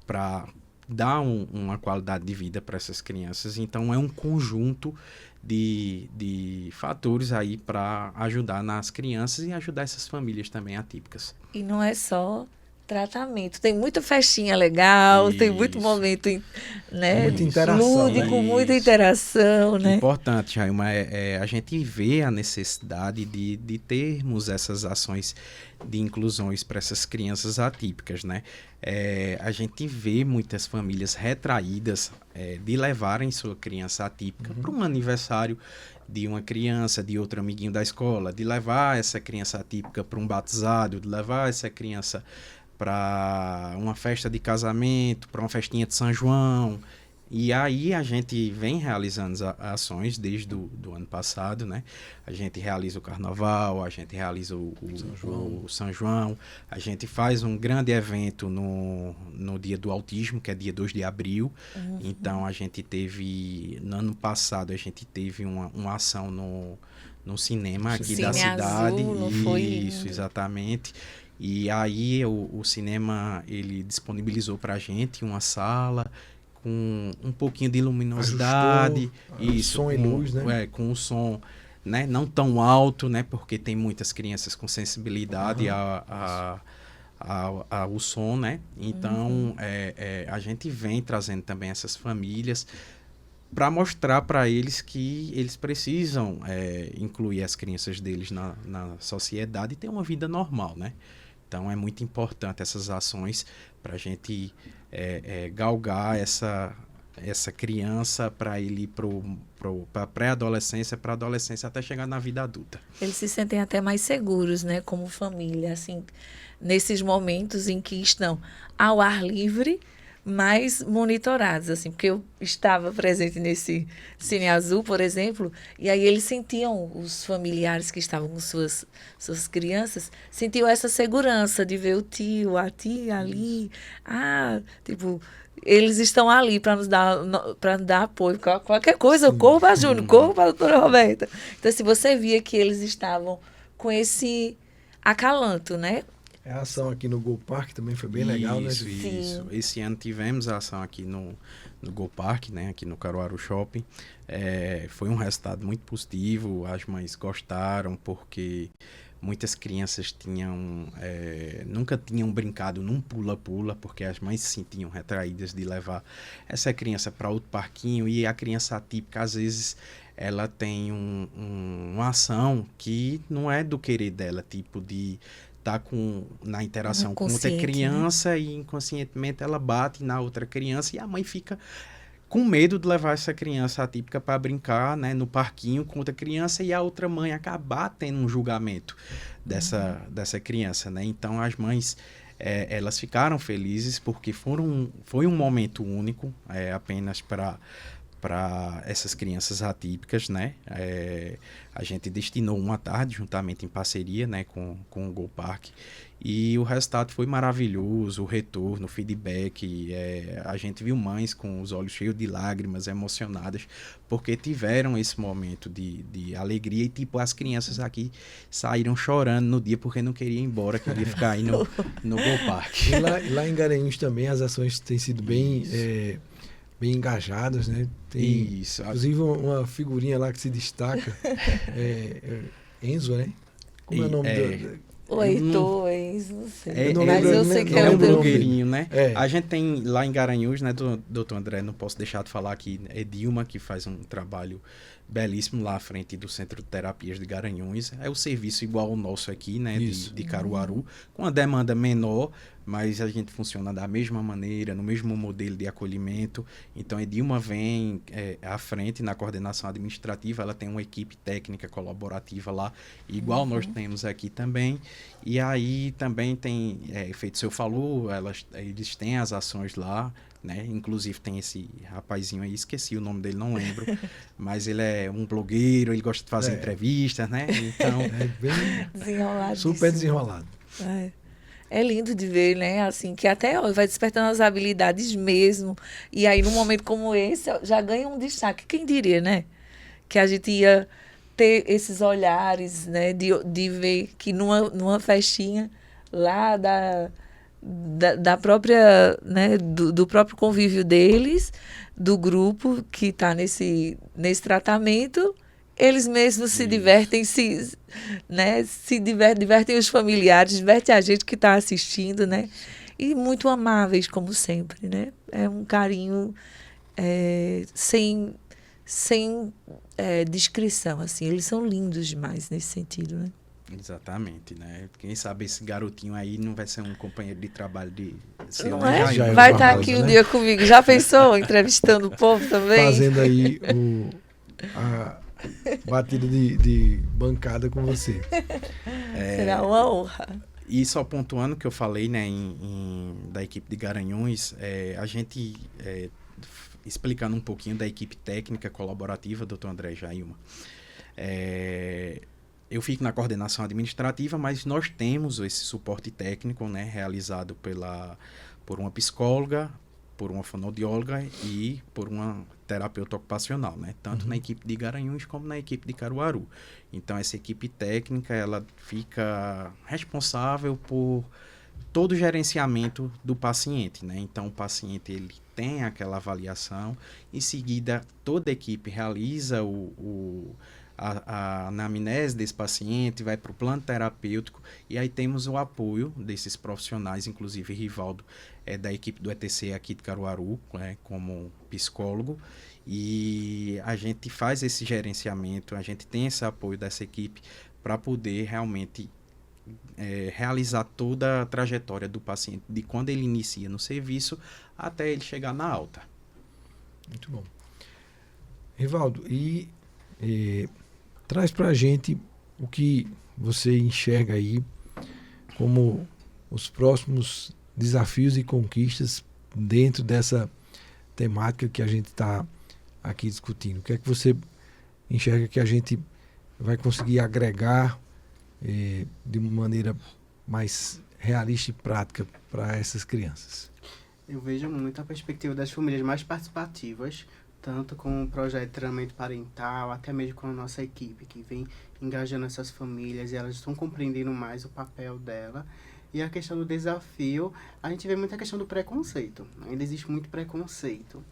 para dar uma qualidade de vida para essas crianças. Então é um conjunto de fatores aí para ajudar nas crianças e ajudar essas famílias também atípicas. E não é só tratamento. Tem muita festinha legal, tem muito Isso. momento, né, Muita interação, lúdico, né? muita Isso. interação, né? Importante, Jailma, a gente vê a necessidade de termos essas ações de inclusões para essas crianças atípicas, né? A gente vê muitas famílias retraídas de levarem sua criança atípica para um aniversário de uma criança, de outro amiguinho da escola, de levar essa criança atípica para um batizado, de levar essa criança para uma festa de casamento, para uma festinha de São João. E aí a gente vem realizando ações desde do ano passado, né? A gente realiza o Carnaval, a gente realiza o São João, a gente faz um grande evento no Dia do Autismo, que é dia 2 de abril. Então a gente teve, no ano passado, a gente teve uma ação no cinema aqui da Cine cidade. Azul, não foi? Isso, exatamente. E aí o cinema, ele disponibilizou para a gente uma sala com um pouquinho de luminosidade, isso, som e luz, né? Com o som, né, não tão alto, né, porque tem muitas crianças com sensibilidade ao som, né? Então a gente vem trazendo também essas famílias para mostrar para eles que eles precisam incluir as crianças deles na sociedade e ter uma vida normal, né? Então é muito importante essas ações para a gente galgar essa criança para ele ir para a pré-adolescência, para a adolescência até chegar na vida adulta. Eles se sentem até mais seguros, né, como família, assim, nesses momentos em que estão ao ar livre, mais monitorados, assim, porque eu estava presente nesse Cine Azul, por exemplo, e aí eles sentiam, os familiares que estavam com suas crianças, sentiam essa segurança de ver o tio, a tia ali, tipo, eles estão ali para nos dar apoio, qualquer coisa, eu corro para a Júnior, corro para a doutora Roberta. Então, assim, você via que eles estavam com esse acalanto, né? A ação aqui no Go Park também foi bem legal, né? Isso. Esse ano tivemos a ação aqui no Go Park, né? Aqui no Caruaru Shopping. Foi um resultado muito positivo, as mães gostaram, porque muitas crianças nunca tinham brincado num pula-pula, porque as mães se sentiam retraídas de levar essa criança para outro parquinho, e a criança atípica, às vezes, ela tem uma ação que não é do querer dela, tipo de estar na interação com outra criança, né? E inconscientemente ela bate na outra criança e a mãe fica com medo de levar essa criança atípica para brincar, né, no parquinho com outra criança, e a outra mãe acabar tendo um julgamento dessa criança, né? Então as mães elas ficaram felizes porque foi um momento único, apenas para essas crianças atípicas, né? A gente destinou uma tarde, juntamente em parceria, né, com o Go Park, e o resultado foi maravilhoso, o retorno, o feedback. A gente viu mães com os olhos cheios de lágrimas, emocionadas, porque tiveram esse momento de alegria, e tipo, as crianças aqui saíram chorando no dia porque não queriam ir embora, queriam ficar aí no Go Park. E lá em Garanhuns também as ações têm sido bem engajadas, né? Tem, isso. Inclusive uma figurinha lá que se destaca, Enzo, né? Como é o nome O Heitor, não sei. Mas eu sei que é um o nome blogueirinho, né? É. A gente tem lá em Garanhuns, né, doutor André, não posso deixar de falar que é Dilma, que faz um trabalho belíssimo lá à frente do Centro de Terapias de Garanhuns. É o serviço igual ao nosso aqui, né, de Caruaru, com uma demanda menor, mas a gente funciona da mesma maneira, no mesmo modelo de acolhimento. Então, a Edilma vem à frente na coordenação administrativa, ela tem uma equipe técnica colaborativa lá, igual nós temos aqui também. E aí também tem, feito o senhor falou, eles têm as ações lá, né? Inclusive tem esse rapazinho aí, esqueci o nome dele, não lembro, mas ele é um blogueiro, ele gosta de fazer entrevistas, né? Então, bem desenrolado, super desenrolado. É lindo de ver, né? Assim, que até vai despertando as habilidades mesmo. E aí, num momento como esse, já ganha um destaque. Quem diria, né? Que a gente ia ter esses olhares, né? De ver que numa festinha lá da própria, né? Do próprio convívio deles, do grupo que está nesse tratamento, eles mesmos se divertem, né, divertem os familiares, divertem a gente que está assistindo, né? E muito amáveis, como sempre, né? É um carinho sem descrição, assim. Eles são lindos demais nesse sentido, né? Exatamente, né? Quem sabe esse garotinho aí não vai ser um companheiro de trabalho de seu, Não né, é? Jair? Vai estar Barbosa, aqui um né? dia comigo. Já pensou? Entrevistando o povo também? Fazendo aí a batida de bancada com você. Será uma honra. E só pontuando que eu falei, né, da equipe de Garanhuns, a gente, explicando um pouquinho da equipe técnica colaborativa, doutor André Jailma, eu fico na coordenação administrativa, mas nós temos esse suporte técnico, né, realizado por uma psicóloga, por uma fonoaudióloga e por uma terapeuta ocupacional, né? Tanto na equipe de Garanhuns como na equipe de Caruaru. Então, essa equipe técnica, ela fica responsável por todo o gerenciamento do paciente, né? Então, o paciente, ele tem aquela avaliação, em seguida, toda a equipe realiza a anamnese desse paciente, vai para o plano terapêutico e aí temos o apoio desses profissionais, inclusive Rivaldo é da equipe do ETC aqui de Caruaru, né, como psicólogo, e a gente faz esse gerenciamento, a gente tem esse apoio dessa equipe para poder realmente realizar toda a trajetória do paciente, de quando ele inicia no serviço até ele chegar na alta. Muito bom. Rivaldo, traz para a gente o que você enxerga aí como os próximos desafios e conquistas dentro dessa temática que a gente está aqui discutindo. O que é que você enxerga que a gente vai conseguir agregar de uma maneira mais realista e prática para essas crianças? Eu vejo muito a perspectiva das famílias mais participativas, tanto com o projeto de treinamento parental, até mesmo com a nossa equipe, que vem engajando essas famílias e elas estão compreendendo mais o papel dela. E a questão do desafio, a gente vê muita questão do preconceito. Ainda existe muito preconceito.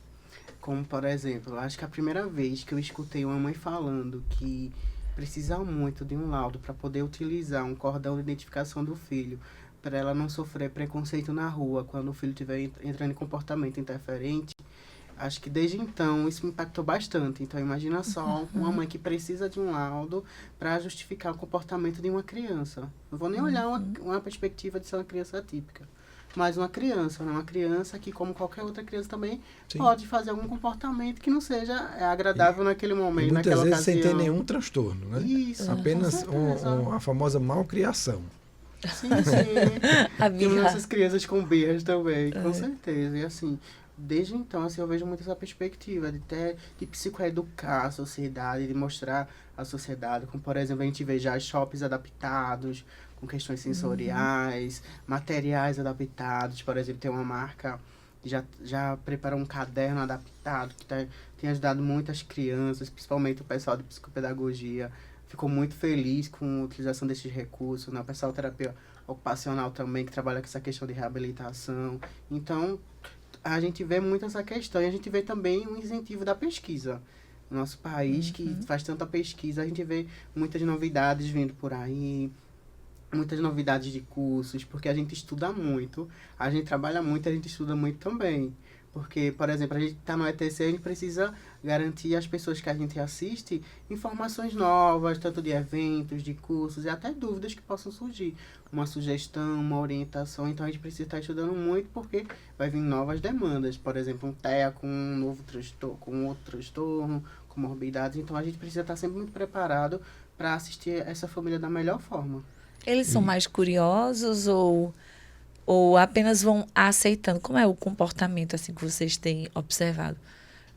Como, por exemplo, eu acho que a primeira vez que eu escutei uma mãe falando que precisa muito de um laudo para poder utilizar um cordão de identificação do filho, para ela não sofrer preconceito na rua quando o filho estiver entrando em comportamento interferente, acho que desde então isso me impactou bastante. Então imagina só uma mãe que precisa de um laudo para justificar o comportamento de uma criança. Não vou nem olhar uma perspectiva de ser uma criança atípica, mas uma criança, né? Uma criança que, como qualquer outra criança também, Sim. pode fazer algum comportamento que não seja agradável naquele momento, E muitas naquela vezes ocasião. sem ter nenhum transtorno, né? Isso, Apenas com certeza. a famosa malcriação. Sim, sim. A Temos birra. essas crianças com birras também, com É. certeza. E assim, desde então, assim, eu vejo muito essa perspectiva de psicoeducar a sociedade, de mostrar a sociedade, como, por exemplo, a gente vê já shoppings adaptados, com questões sensoriais, materiais adaptados. Por exemplo, tem uma marca que já preparou um caderno adaptado, que tem ajudado muitas crianças, principalmente o pessoal de psicopedagogia. Ficou muito feliz com a utilização desses recursos, né? O pessoal de terapia ocupacional também, que trabalha com essa questão de reabilitação. Então, a gente vê muito essa questão e a gente vê também um incentivo da pesquisa. No nosso país, que faz tanta pesquisa, a gente vê muitas novidades vindo por aí, muitas novidades de cursos, porque a gente estuda muito, a gente trabalha muito, a gente estuda muito também. Porque, por exemplo, a gente está no ETC, a gente precisa garantir às pessoas que a gente assiste informações novas, tanto de eventos, de cursos e até dúvidas que possam surgir. Uma sugestão, uma orientação. Então, a gente precisa estar estudando muito porque vai vir novas demandas. Por exemplo, um TEA com um novo transtorno, com outro transtorno, com morbidades. Então, a gente precisa estar sempre muito preparado para assistir essa família da melhor forma. Eles são mais curiosos ou apenas vão aceitando? Como é o comportamento assim que vocês têm observado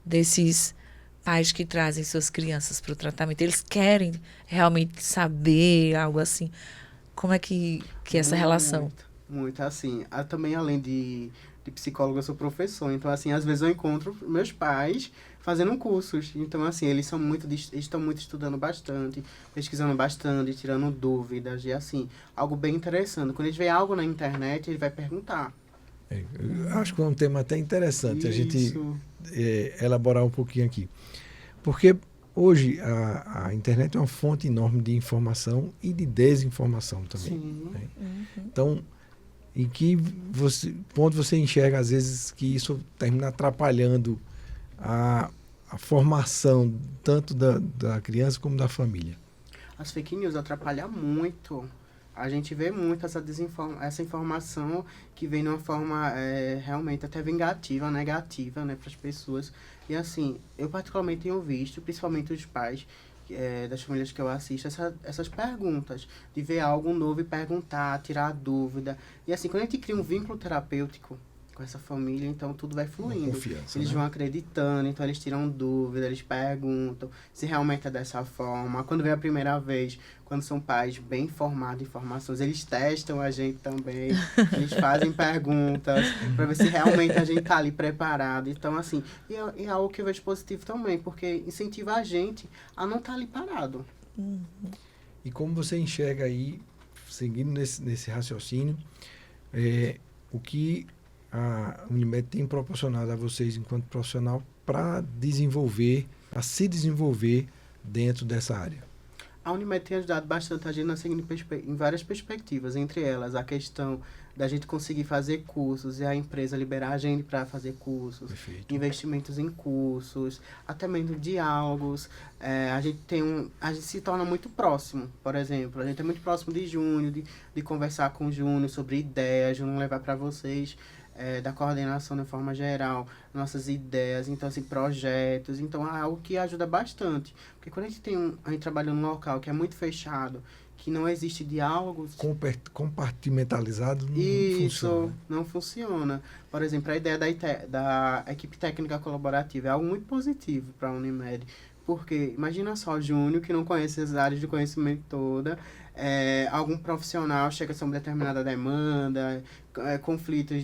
desses pais que trazem suas crianças para o tratamento? Eles querem realmente saber algo assim? Como é que é essa relação? Muito, assim. Também, além de psicólogo, eu sou professor. Então, assim, às vezes eu encontro meus pais fazendo cursos. Então, assim, eles estão muito estudando bastante, pesquisando bastante, tirando dúvidas. E, assim, algo bem interessante. Quando eles veem algo na internet, ele vai perguntar. Eu acho que é um tema até interessante a gente Isso. elaborar um pouquinho aqui. Porque hoje a internet é uma fonte enorme de informação e de desinformação também. Sim. Né? Uhum. Então, em que ponto você enxerga, às vezes, que isso termina atrapalhando a formação tanto da criança como da família? As fake news atrapalham muito. A gente vê muito essa informação que vem de uma forma realmente até vingativa, negativa, né, para as pessoas. E assim, eu particularmente tenho visto, principalmente os pais das famílias que eu assisto, essas perguntas, de ver algo novo e perguntar, tirar dúvida. E assim, quando a gente cria um vínculo terapêutico com essa família, então tudo vai fluindo. Confiança, Eles né? vão acreditando, então eles tiram dúvida, eles perguntam se realmente é dessa forma. Quando vem a primeira vez, quando são pais bem informados em informações, eles testam a gente também, eles fazem perguntas para ver se realmente a gente tá ali preparado. Então, assim, e é algo que eu vejo positivo também, porque incentiva a gente a não estar ali parado. E como você enxerga aí, seguindo nesse raciocínio, o que a Unimed tem proporcionado a vocês enquanto profissional para se desenvolver dentro dessa área? A Unimed tem ajudado bastante a gente em várias perspectivas, entre elas a questão da gente conseguir fazer cursos e a empresa liberar a gente para fazer cursos, Perfeito. investimentos em cursos, até mesmo diálogos. A gente se torna muito próximo, por exemplo, a gente é muito próximo de Júnior, de conversar com o Júnior sobre ideias, Júnior levar para vocês da coordenação de forma geral, nossas ideias, então assim, projetos, então é algo que ajuda bastante, porque quando a gente trabalha num local que é muito fechado, que não existe diálogos, Compartimentalizado não isso funciona. não funciona. Por exemplo, a ideia da equipe técnica colaborativa é algo muito positivo para a Unimed, porque imagina só, Júnior, que não conhece as áreas de conhecimento toda, algum profissional chega sobre determinada demanda, conflitos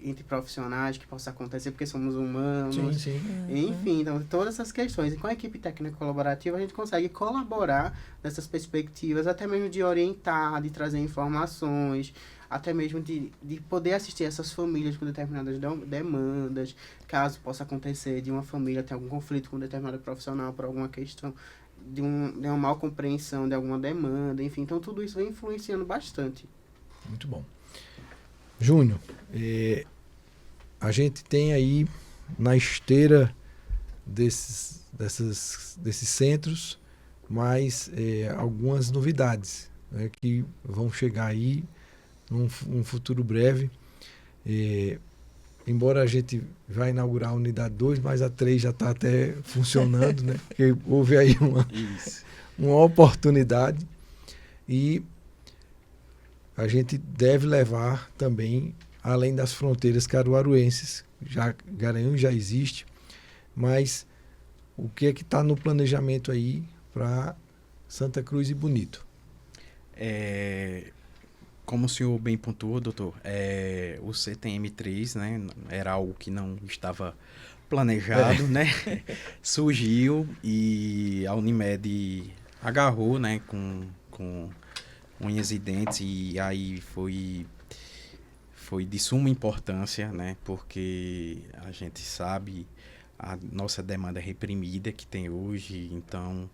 entre profissionais que possam acontecer porque somos humanos. Sim, sim. Enfim, então, todas essas questões. E com a equipe técnica colaborativa, a gente consegue colaborar nessas perspectivas, até mesmo de orientar, de trazer informações, até mesmo de poder assistir essas famílias com determinadas demandas, caso possa acontecer de uma família ter algum conflito com um determinado profissional por alguma questão, de uma mal compreensão de alguma demanda, enfim. Então, tudo isso vem influenciando bastante. Muito bom. Júnior, a gente tem aí na esteira desses centros mais algumas novidades, né, que vão chegar aí num futuro breve. Embora a gente vai inaugurar a unidade 2, mas a 3 já está até funcionando, né? Porque houve aí uma oportunidade e a gente deve levar também, além das fronteiras caruaruenses, Garanhuns já existe, mas o que é que está no planejamento aí para Santa Cruz e Bonito? Como o senhor bem pontuou, doutor, o CTM3, né, era algo que não estava planejado, né? Surgiu e a Unimed agarrou, né, com unhas e dentes, e aí foi de suma importância, né? Porque a gente sabe a nossa demanda reprimida que tem hoje, então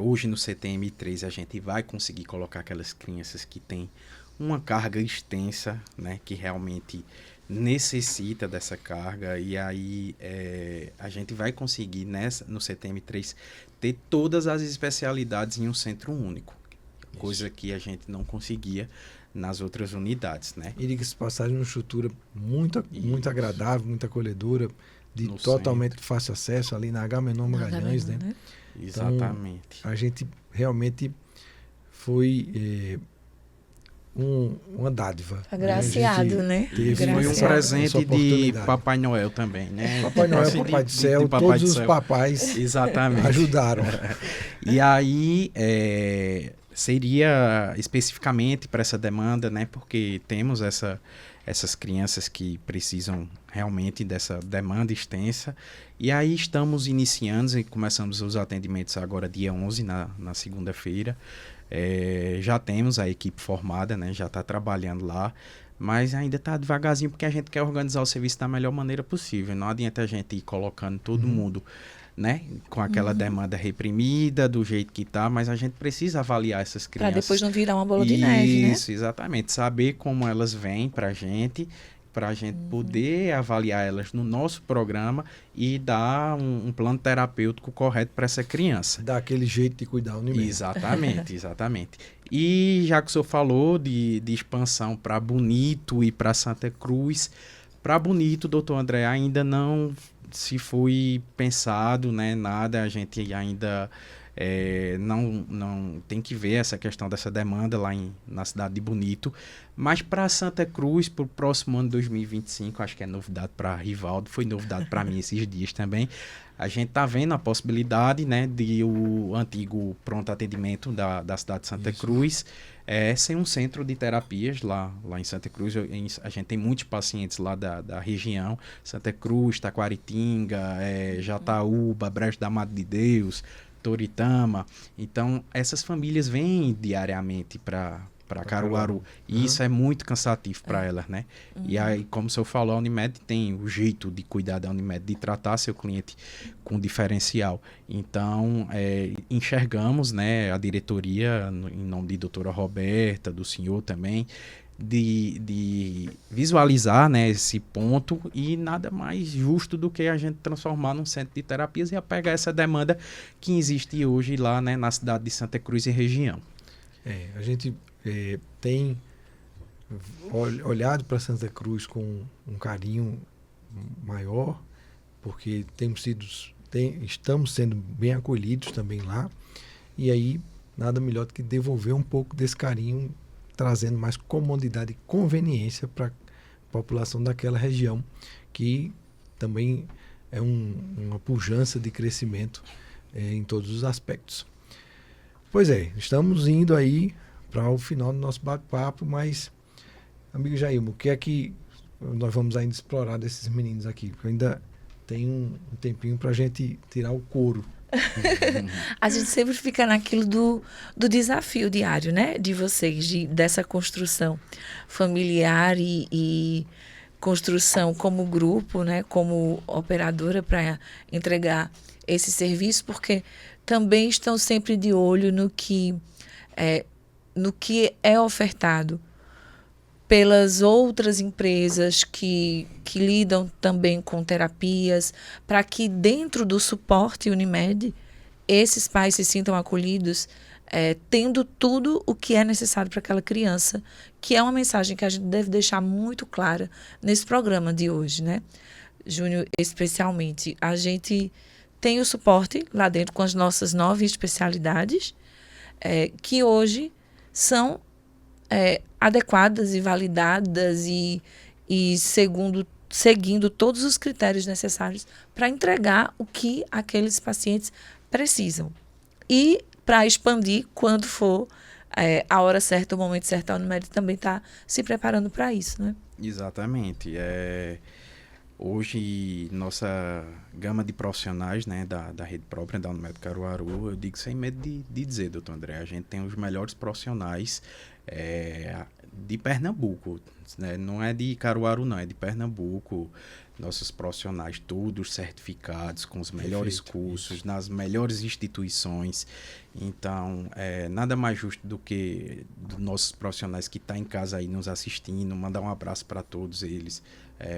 hoje no CTM3 a gente vai conseguir colocar aquelas crianças que têm uma carga extensa, né, que realmente necessita dessa carga, e aí a gente vai conseguir no CTM3 ter todas as especialidades em um centro único, coisa que a gente não conseguia nas outras unidades, né? E diga-se de passagem, uma estrutura muito agradável, muito acolhedora, de No totalmente centro. fácil acesso ali na Agamenon Magalhães, né? Exatamente. Então, a gente realmente foi uma dádiva. Agraciado, né? Foi um presente de Papai Noel também, né? Papai Noel, Papai do Céu, todos os papais exatamente ajudaram. E aí, seria especificamente para essa demanda, né? Porque temos essas crianças que precisam realmente dessa demanda extensa. E aí estamos iniciando e começamos os atendimentos agora dia 11, na segunda-feira. Já temos a equipe formada, né? Já está trabalhando lá, mas ainda está devagarzinho porque a gente quer organizar o serviço da melhor maneira possível. Não adianta a gente ir colocando todo mundo né? Com aquela demanda reprimida, do jeito que tá, mas a gente precisa avaliar essas Para crianças. depois não virar uma bola de neve, né? Isso, exatamente. Saber como elas vêm para a gente poder avaliar elas no nosso programa e dar um plano terapêutico correto para essa criança. Dá aquele jeito de cuidar o Unimed. Exatamente, exatamente. E já que o senhor falou de expansão para Bonito e para Santa Cruz, para Bonito, doutor André, ainda não se foi pensado, né, nada, a gente ainda não tem que ver essa questão dessa demanda lá na cidade de Bonito, mas para Santa Cruz, para o próximo ano de 2025, acho que é novidade para Rivaldo, foi novidade para mim esses dias também, a gente está vendo a possibilidade, né, de o antigo pronto atendimento da cidade de Santa Cruz ser um centro de terapias lá em Santa Cruz. A gente tem muitos pacientes lá da região, Santa Cruz, Taquaritinga, Jataúba, Brejo da Mata de Deus, Toritama. Então, essas famílias vêm diariamente para Caruaru. E isso é muito cansativo para elas, né? E aí, como o senhor falou, a Unimed tem o jeito de cuidar da Unimed, de tratar seu cliente com diferencial. Então, enxergamos, né, a diretoria, em nome de doutora Roberta, do senhor também, de visualizar, né, esse ponto, e nada mais justo do que a gente transformar num centro de terapias e apegar essa demanda que existe hoje lá, né, na cidade de Santa Cruz e região. A gente tem olhado para Santa Cruz com um carinho maior, porque estamos sendo bem acolhidos também lá, e aí nada melhor do que devolver um pouco desse carinho, trazendo mais comodidade e conveniência para a população daquela região, que também é uma pujança de crescimento em todos os aspectos. Pois estamos indo aí para o final do nosso bate-papo, mas, amigo Jailmo, o que é que nós vamos ainda explorar desses meninos aqui? Porque ainda tem um tempinho para a gente tirar o couro. A gente sempre fica naquilo do desafio diário, né? De vocês, dessa construção familiar e construção como grupo, né? Como operadora para entregar esse serviço, porque também estão sempre de olho no que é ofertado pelas outras empresas que lidam também com terapias, para que dentro do suporte Unimed, esses pais se sintam acolhidos, tendo tudo o que é necessário para aquela criança, que é uma mensagem que a gente deve deixar muito clara nesse programa de hoje, né? Júnior, especialmente, a gente tem o suporte lá dentro com as nossas 9 especialidades, que hoje são adequadas e validadas e seguindo todos os critérios necessários para entregar o que aqueles pacientes precisam. E para expandir quando for a hora certa, o momento certo, a Unimed também está se preparando para isso, né? Exatamente. Hoje, nossa gama de profissionais, né, da rede própria da Unimed Caruaru, eu digo sem medo de dizer, doutor André, a gente tem os melhores profissionais de Pernambuco, né? Não é de Caruaru, não, é de Pernambuco. Nossos profissionais todos certificados, com os melhores cursos, nas melhores instituições. Então, nada mais justo do que dos nossos profissionais que estão em casa aí nos assistindo, mandar um abraço para todos eles,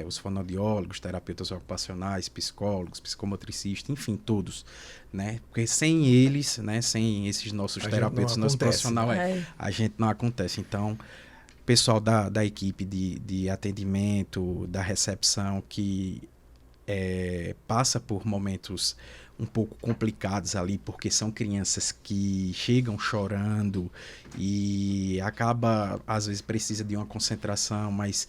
os fonoaudiólogos, terapeutas ocupacionais, psicólogos, psicomotricistas, enfim, todos, né? Porque sem eles, né, sem esses nossos terapeutas, nosso profissional, a gente não acontece. Então, pessoal da equipe de atendimento, da recepção, que passa por momentos um pouco complicados ali, porque são crianças que chegam chorando e acaba, às vezes, precisa de uma concentração, mas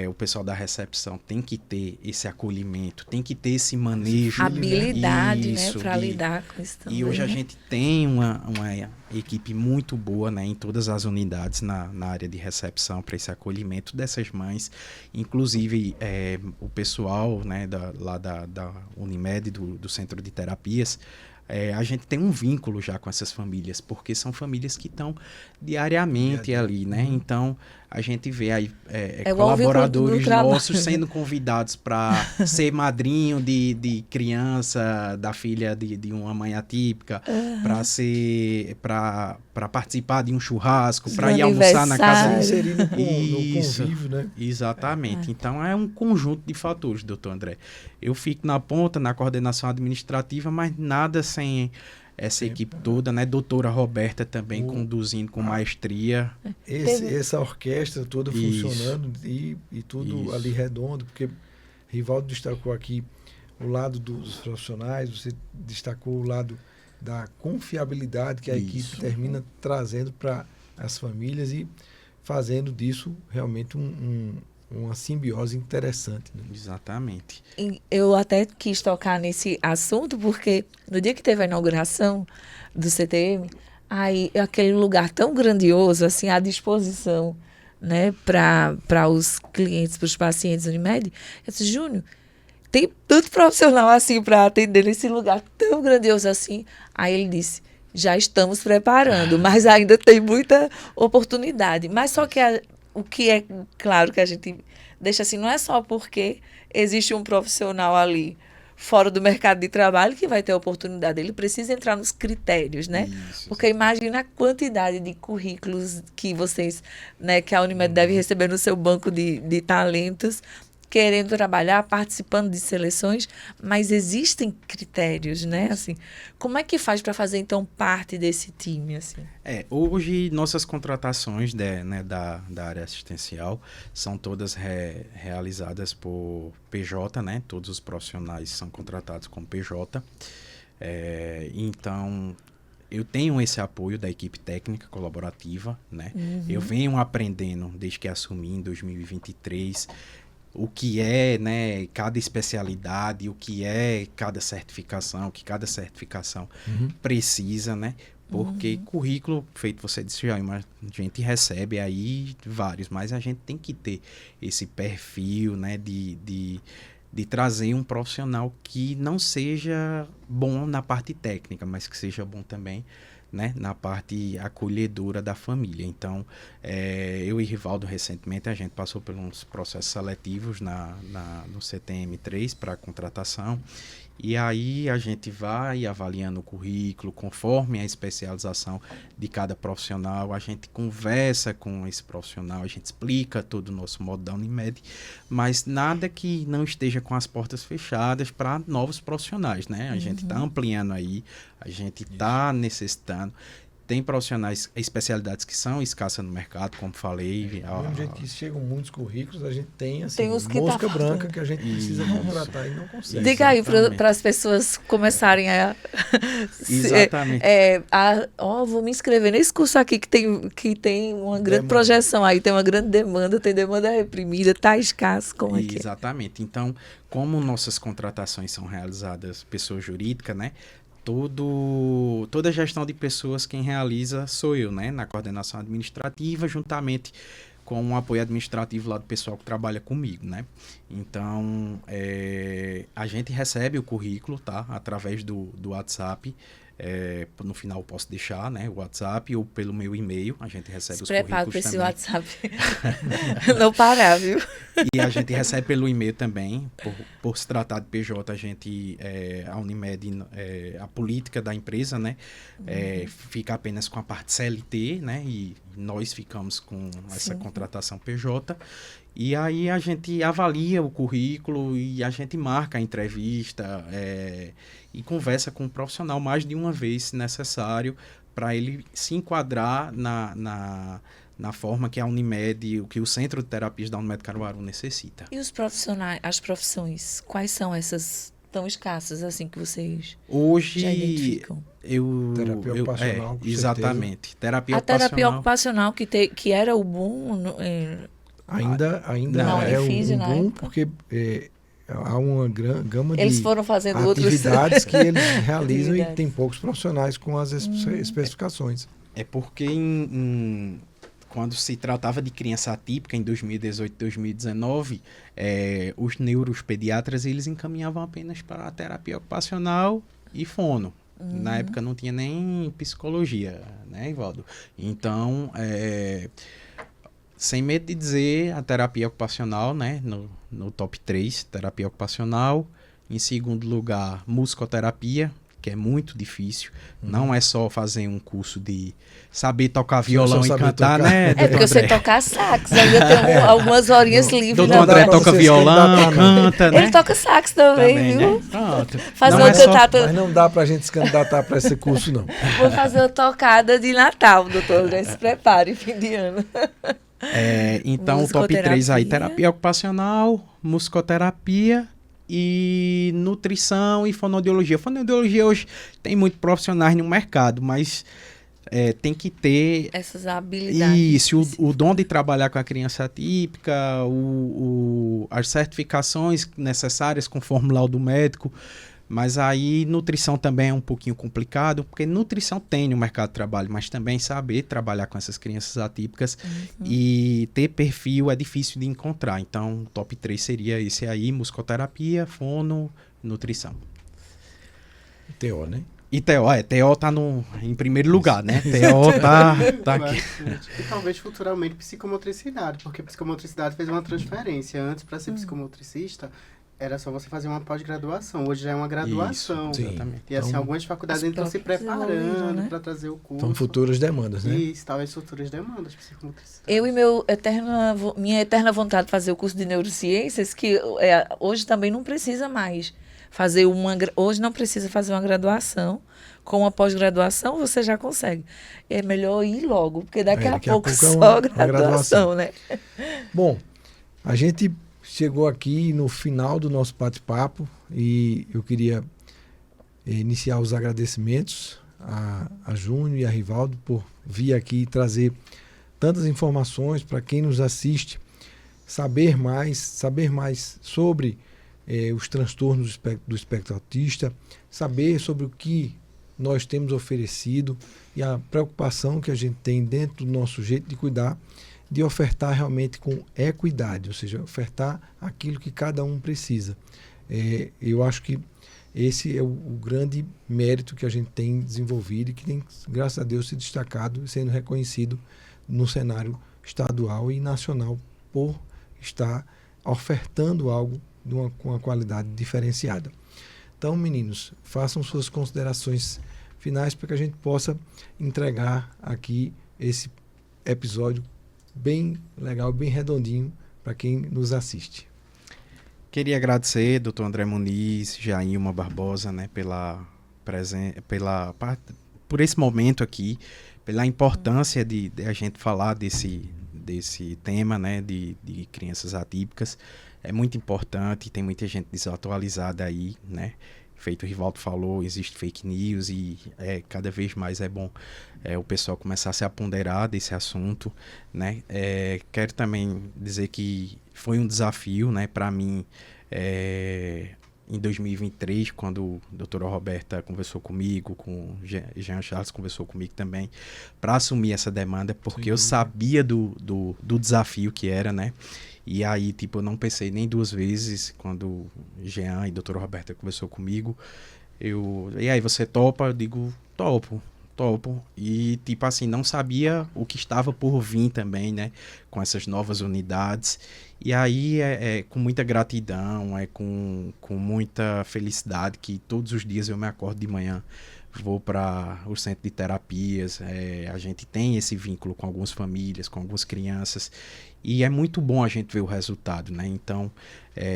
o pessoal da recepção tem que ter esse acolhimento, tem que ter esse manejo. Habilidade, né, para lidar com isso também. E hoje a gente tem uma equipe muito boa, né, em todas as unidades na área de recepção para esse acolhimento dessas mães. Inclusive, o pessoal, né, lá da Unimed, do Centro de Terapias, a gente tem um vínculo já com essas famílias, porque são famílias que estão diariamente ali, né? Então, a gente vê aí o colaboradores do trabalho. nossos sendo convidados para ser madrinho de criança, da filha de uma mãe atípica, para participar de um churrasco, para ir almoçar na casa. Inserir no Isso. convívio, né? Exatamente. Então é um conjunto de fatores, doutor André. Eu fico na ponta, na coordenação administrativa, mas nada sem essa equipe toda, né? Doutora Roberta também conduzindo com maestria. Essa orquestra toda Isso. funcionando e tudo Isso. ali redondo, porque Rivaldo destacou aqui o lado dos profissionais, você destacou o lado da confiabilidade que a equipe termina trazendo para as famílias e fazendo disso realmente uma simbiose interessante. Né? Exatamente. Eu até quis tocar nesse assunto porque no dia que teve a inauguração do CTM, aí aquele lugar tão grandioso, assim, à disposição, né, para os clientes, para os pacientes Unimed, eu disse, Júnior, tem tanto profissional assim para atender nesse lugar tão grandioso assim. Aí ele disse, já estamos preparando, mas ainda tem muita oportunidade. Mas só que o que é claro que a gente deixa assim, não é só porque existe um profissional ali fora do mercado de trabalho que vai ter a oportunidade. Ele precisa entrar nos critérios, né? Isso, porque imagina a quantidade de currículos que vocês, né, que a Unimed deve receber no seu banco de talentos, querendo trabalhar, participando de seleções, mas existem critérios, né? Assim, como é que faz para fazer, então, parte desse time? Assim? Hoje, nossas contratações da área assistencial são todas realizadas por PJ, né? Todos os profissionais são contratados com PJ. Então, eu tenho esse apoio da equipe técnica colaborativa, né? Eu venho aprendendo desde que assumi em 2023 o que é, né, cada especialidade, o que é cada certificação, o que cada certificação precisa, né? Porque currículo, feito você disse já, a gente recebe aí vários, mas a gente tem que ter esse perfil, né, de trazer um profissional que não seja bom na parte técnica, mas que seja bom também, né, na parte acolhedora da família. Então, eu e Rivaldo, recentemente, a gente passou por uns processos seletivos no CTM3 para contratação, e aí a gente vai avaliando o currículo conforme a especialização de cada profissional, a gente conversa com esse profissional, a gente explica todo o nosso modo da Unimed, mas nada que não esteja com as portas fechadas para novos profissionais, né? A gente está ampliando aí, a gente está necessitando. Tem profissionais, especialidades que são escassas no mercado, como falei. Do mesmo jeito que chegam muitos currículos, a gente tem, assim, Tem os que mosca tá branca que a gente precisa contratar e não consegue. Diga aí para as pessoas começarem a... Exatamente. Vou me inscrever nesse curso aqui que tem uma grande projeção aí, tem uma grande demanda, tem demanda reprimida, está escasso, como é que é? Exatamente. Então, como nossas contratações são realizadas pessoa jurídica, né? Toda a gestão de pessoas quem realiza sou eu, né? Na coordenação administrativa, juntamente com o apoio administrativo lá do pessoal que trabalha comigo, né? Então, a gente recebe o currículo, tá? Através do WhatsApp. No final posso deixar, né, o WhatsApp ou pelo meu e-mail, a gente recebe os currículos também. Prepara para esse WhatsApp não parar, viu? E a gente recebe pelo e-mail também, por se tratar de PJ, a Unimed, a política da empresa, né, fica apenas com a parte CLT, né, e nós ficamos com essa contratação PJ. E aí a gente avalia o currículo e a gente marca a entrevista e conversa com o profissional mais de uma vez, se necessário, para ele se enquadrar na forma que a Unimed, o que o Centro de Terapias da Unimed Caruaru necessita. E os profissionais, as profissões, quais são essas tão escassas assim que vocês hoje já identificam? Terapia ocupacional, com exatamente. certeza. Terapia a ocupacional. terapia ocupacional que era o boom... Ainda Não, é difícil um na boom, época. porque há uma gama Eles de foram fazendo atividades que eles realizam e Atividades. tem poucos profissionais com as especificações. É porque quando se tratava de criança atípica, em 2018 2019, os neuropediatras eles encaminhavam apenas para a terapia ocupacional e fono. Na época não tinha nem psicologia, né, Ivaldo? Então, sem medo de dizer, a terapia ocupacional, né? No top 3, terapia ocupacional. Em segundo lugar, musicoterapia, que é muito difícil. Não é só fazer um curso de saber tocar violão e cantar, né? É porque eu sei tocar sax, ainda tenho algumas horinhas livres. Doutor André toca violão, canta, né? Ele toca sax também, viu? Né? Pronto. Fazer Não uma é só- cantata. Mas não dá pra gente se candidatar para esse curso, não. Vou fazer uma tocada de Natal, doutor André. Se prepare, fim de ano. Então, o top 3 aí, Musicoterapia. terapia ocupacional, musicoterapia e nutrição e fonoaudiologia. Fonoaudiologia hoje tem muitos profissionais no mercado, mas tem que ter Essas habilidades. isso, o dom de trabalhar com a criança atípica, as certificações necessárias com o formulário do médico. Mas aí nutrição também é um pouquinho complicado, porque nutrição tem no mercado de trabalho, mas também saber trabalhar com essas crianças atípicas e ter perfil é difícil de encontrar. Então, o top 3 seria esse aí, musicoterapia, fono, nutrição. TO, né? E TO tá em primeiro lugar, né? TO tá aqui. Bastante. E talvez futuramente psicomotricidade, porque psicomotricidade fez uma transferência. Antes, para ser psicomotricista, era só você fazer uma pós-graduação. Hoje já é uma graduação. Isso, exatamente. E assim, Então, algumas faculdades as estão se próprias desenvolveram, preparando né? para trazer o curso. São futuras demandas, né? Isso, talvez futuras demandas de psicomotricidade. Eu e minha eterna vontade de fazer o curso de neurociências, que hoje também não precisa mais fazer hoje não precisa fazer uma graduação. Com uma pós-graduação você já consegue. É melhor ir logo, porque daqui a pouco é só uma graduação, né? Bom, a gente chegou aqui no final do nosso bate-papo e eu queria iniciar os agradecimentos a Júnior e a Rivaldo por vir aqui trazer tantas informações para quem nos assiste, saber mais sobre os transtornos do espectro autista, saber sobre o que nós temos oferecido e a preocupação que a gente tem dentro do nosso jeito de cuidar, de ofertar realmente com equidade, ou seja, ofertar aquilo que cada um precisa. Eu acho que esse é o grande mérito que a gente tem desenvolvido e que tem, graças a Deus, se destacado e sendo reconhecido no cenário estadual e nacional por estar ofertando algo com uma qualidade diferenciada. Então, meninos, façam suas considerações finais para que a gente possa entregar aqui esse episódio bem legal, bem redondinho para quem nos assiste. Queria agradecer, doutor André Muniz, Jailma Barbosa, né, por esse momento aqui, pela importância de a gente falar desse tema, né, de crianças atípicas. É muito importante, tem muita gente desatualizada aí, né? Feito o Rivaldo falou, existe fake news e cada vez mais é bom o pessoal começar a se aponderar desse assunto, né? Quero também dizer que foi um desafio, né, para mim, em 2023, quando a doutora Roberta conversou comigo, com o Jean Charles conversou comigo também, para assumir essa demanda, porque eu sabia do desafio que era, né? E aí, eu não pensei nem duas vezes quando Jean e a doutora Roberta conversou comigo. E aí, você topa? Eu digo, topo. E, não sabia o que estava por vir também, né? Com essas novas unidades. E aí, com muita gratidão, com muita felicidade que todos os dias eu me acordo de manhã, vou para o centro de terapias, a gente tem esse vínculo com algumas famílias, com algumas crianças, e é muito bom a gente ver o resultado, né? Então,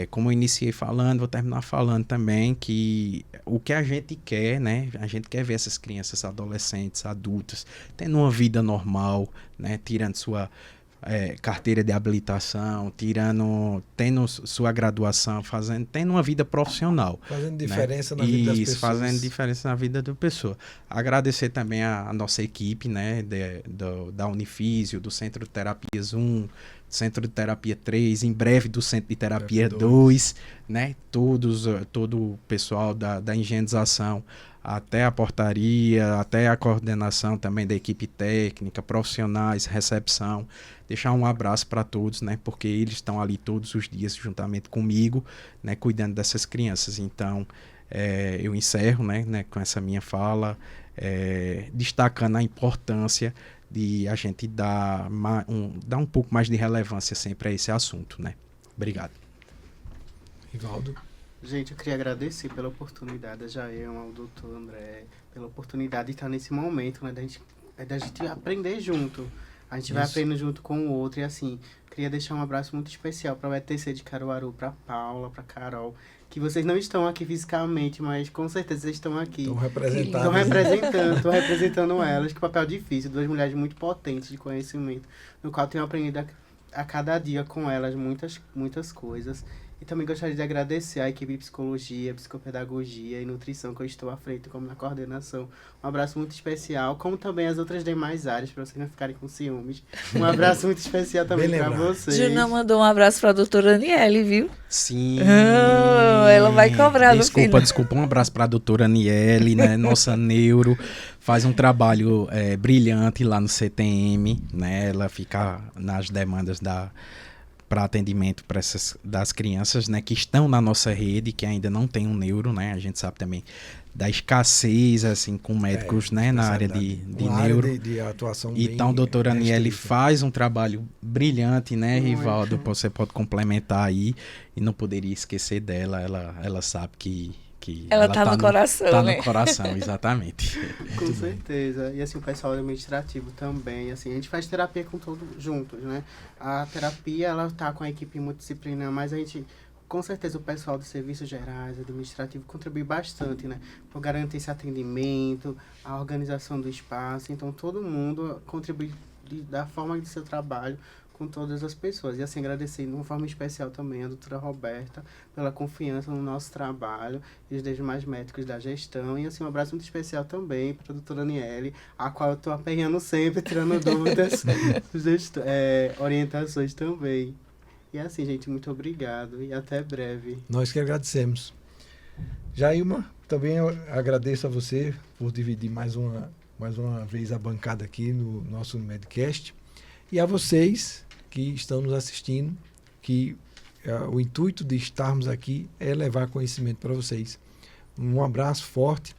como eu iniciei falando, vou terminar falando também que o que a gente quer, né? A gente quer ver essas crianças, adolescentes, adultas, tendo uma vida normal, né? Tirando sua carteira de habilitação, tendo sua graduação, tendo uma vida profissional. Fazendo diferença, né, na vida das pessoas. Fazendo diferença na vida da pessoa. Agradecer também a nossa equipe, né, da Unifísio, do Centro de Terapias 1, Centro de Terapia 3, em breve do Centro de Terapia 2, né, todo o pessoal da higienização, até a portaria, até a coordenação também da equipe técnica, profissionais, recepção. Deixar um abraço para todos, né? Porque eles estão ali todos os dias juntamente comigo, né? Cuidando dessas crianças. Então, eu encerro, né? Com essa minha fala, destacando a importância de a gente dar um pouco mais de relevância sempre a esse assunto, né? Obrigado. Rivaldo. Gente, eu queria agradecer pela oportunidade, a Jailma, ao doutor André, pela oportunidade de estar nesse momento, né, da gente aprender junto. A gente vai aprendendo junto com o outro. E assim, queria deixar um abraço muito especial para o ETC de Caruaru, para Paula, para Carol, que vocês não estão aqui fisicamente, mas com certeza vocês estão aqui. Estão representando elas, que papel difícil, 2 mulheres muito potentes de conhecimento, no qual tenho aprendido a cada dia com elas muitas coisas. E também gostaria de agradecer à equipe de psicologia, psicopedagogia e nutrição que eu estou à frente, como na coordenação. Um abraço muito especial, como também as outras demais áreas, para vocês não ficarem com ciúmes. Um abraço muito especial também para vocês. Juna mandou um abraço para a doutora Aniele, viu? Sim. Ela vai cobrar no final. Desculpa, um abraço para a doutora Aniele, né? Nossa neuro. Faz um trabalho brilhante lá no CTM, né? Ela fica nas demandas para atendimento das crianças, né, que estão na nossa rede, que ainda não tem um neuro, né? A gente sabe também da escassez, assim, com médicos, né, na área de neuro. Área de atuação então, a doutora Aniele faz um trabalho brilhante, né, Rivaldo? Você pode complementar aí, e não poderia esquecer dela. Ela sabe que ela tá no coração, tá né? no coração, exatamente. Com certeza. E assim, o pessoal administrativo também, assim, a gente faz terapia com todos juntos, né? A terapia, ela tá com a equipe multidisciplinar, mas a gente, com certeza, o pessoal dos serviços gerais, administrativo, contribui bastante, né? Por garantir esse atendimento, a organização do espaço. Então, todo mundo contribui da forma do seu trabalho com todas as pessoas. E assim, agradecer de uma forma especial também a doutora Roberta pela confiança no nosso trabalho e os demais médicos da gestão. E assim, um abraço muito especial também para a doutora Aniele, a qual eu estou apanhando sempre, tirando dúvidas, orientações também. E assim, gente, muito obrigado e até breve. Nós que agradecemos. Jailma, também eu agradeço a você por dividir mais uma vez a bancada aqui no nosso Medcast. E a vocês que estão nos assistindo, que o intuito de estarmos aqui é levar conhecimento para vocês. Um abraço forte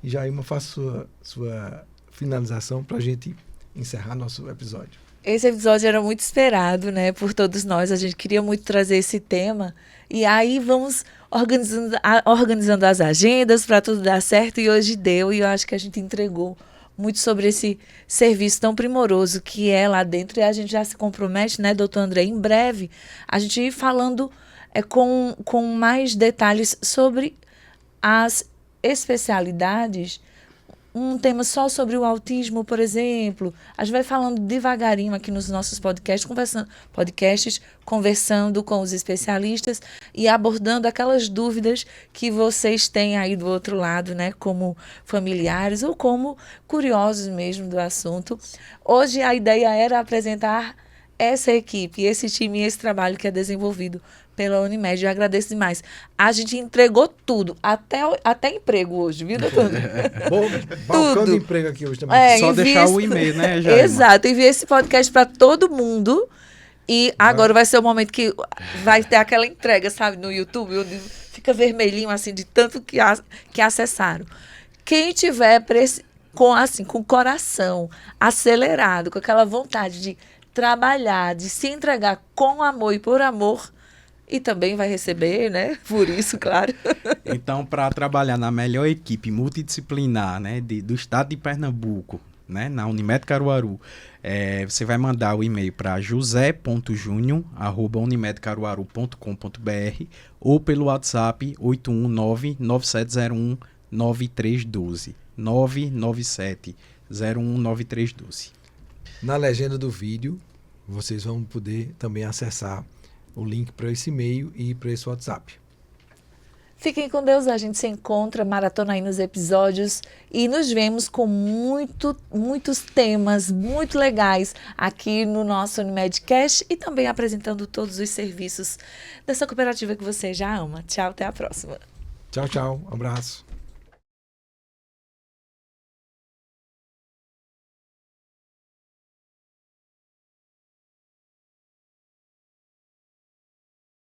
e Jailma, faça sua finalização para a gente encerrar nosso episódio. Esse episódio era muito esperado, né, por todos nós. A gente queria muito trazer esse tema. E aí vamos organizando as agendas para tudo dar certo. E hoje deu. E eu acho que a gente entregou muito sobre esse serviço tão primoroso que é lá dentro. E a gente já se compromete, né, doutor André, em breve, a gente ir falando com mais detalhes sobre as especialidades. Um tema só sobre o autismo, por exemplo. A gente vai falando devagarinho aqui nos nossos podcasts, conversando com os especialistas e abordando aquelas dúvidas que vocês têm aí do outro lado, né? Como familiares ou como curiosos mesmo do assunto. Hoje a ideia era apresentar essa equipe, esse time e esse trabalho que é desenvolvido pela Unimed. Eu agradeço demais. A gente entregou tudo, até emprego hoje, viu, doutor? Bom, balcão de emprego aqui hoje também. Só deixar o e-mail, né, Jailma? Exato, enviei esse podcast para todo mundo. E agora vai ser o momento que vai ter aquela entrega, sabe, no YouTube, onde fica vermelhinho, assim, de tanto que acessaram. Quem tiver com o coração acelerado, com aquela vontade de trabalhar, de se entregar com amor e por amor, e também vai receber, né? Por isso, claro. Então, para trabalhar na melhor equipe multidisciplinar, né, do estado de Pernambuco, né, na Unimed Caruaru, você vai mandar o e-mail para josé.junior@unimedcaruaru.com.br ou pelo WhatsApp 819-9701-9312. 997-01-9312. Na legenda do vídeo, vocês vão poder também acessar o link para esse e-mail e para esse WhatsApp. Fiquem com Deus, a gente se encontra, maratona aí nos episódios e nos vemos com muitos temas muito legais aqui no nosso Unimedcast e também apresentando todos os serviços dessa cooperativa que você já ama. Tchau, até a próxima. Tchau, tchau. Um abraço.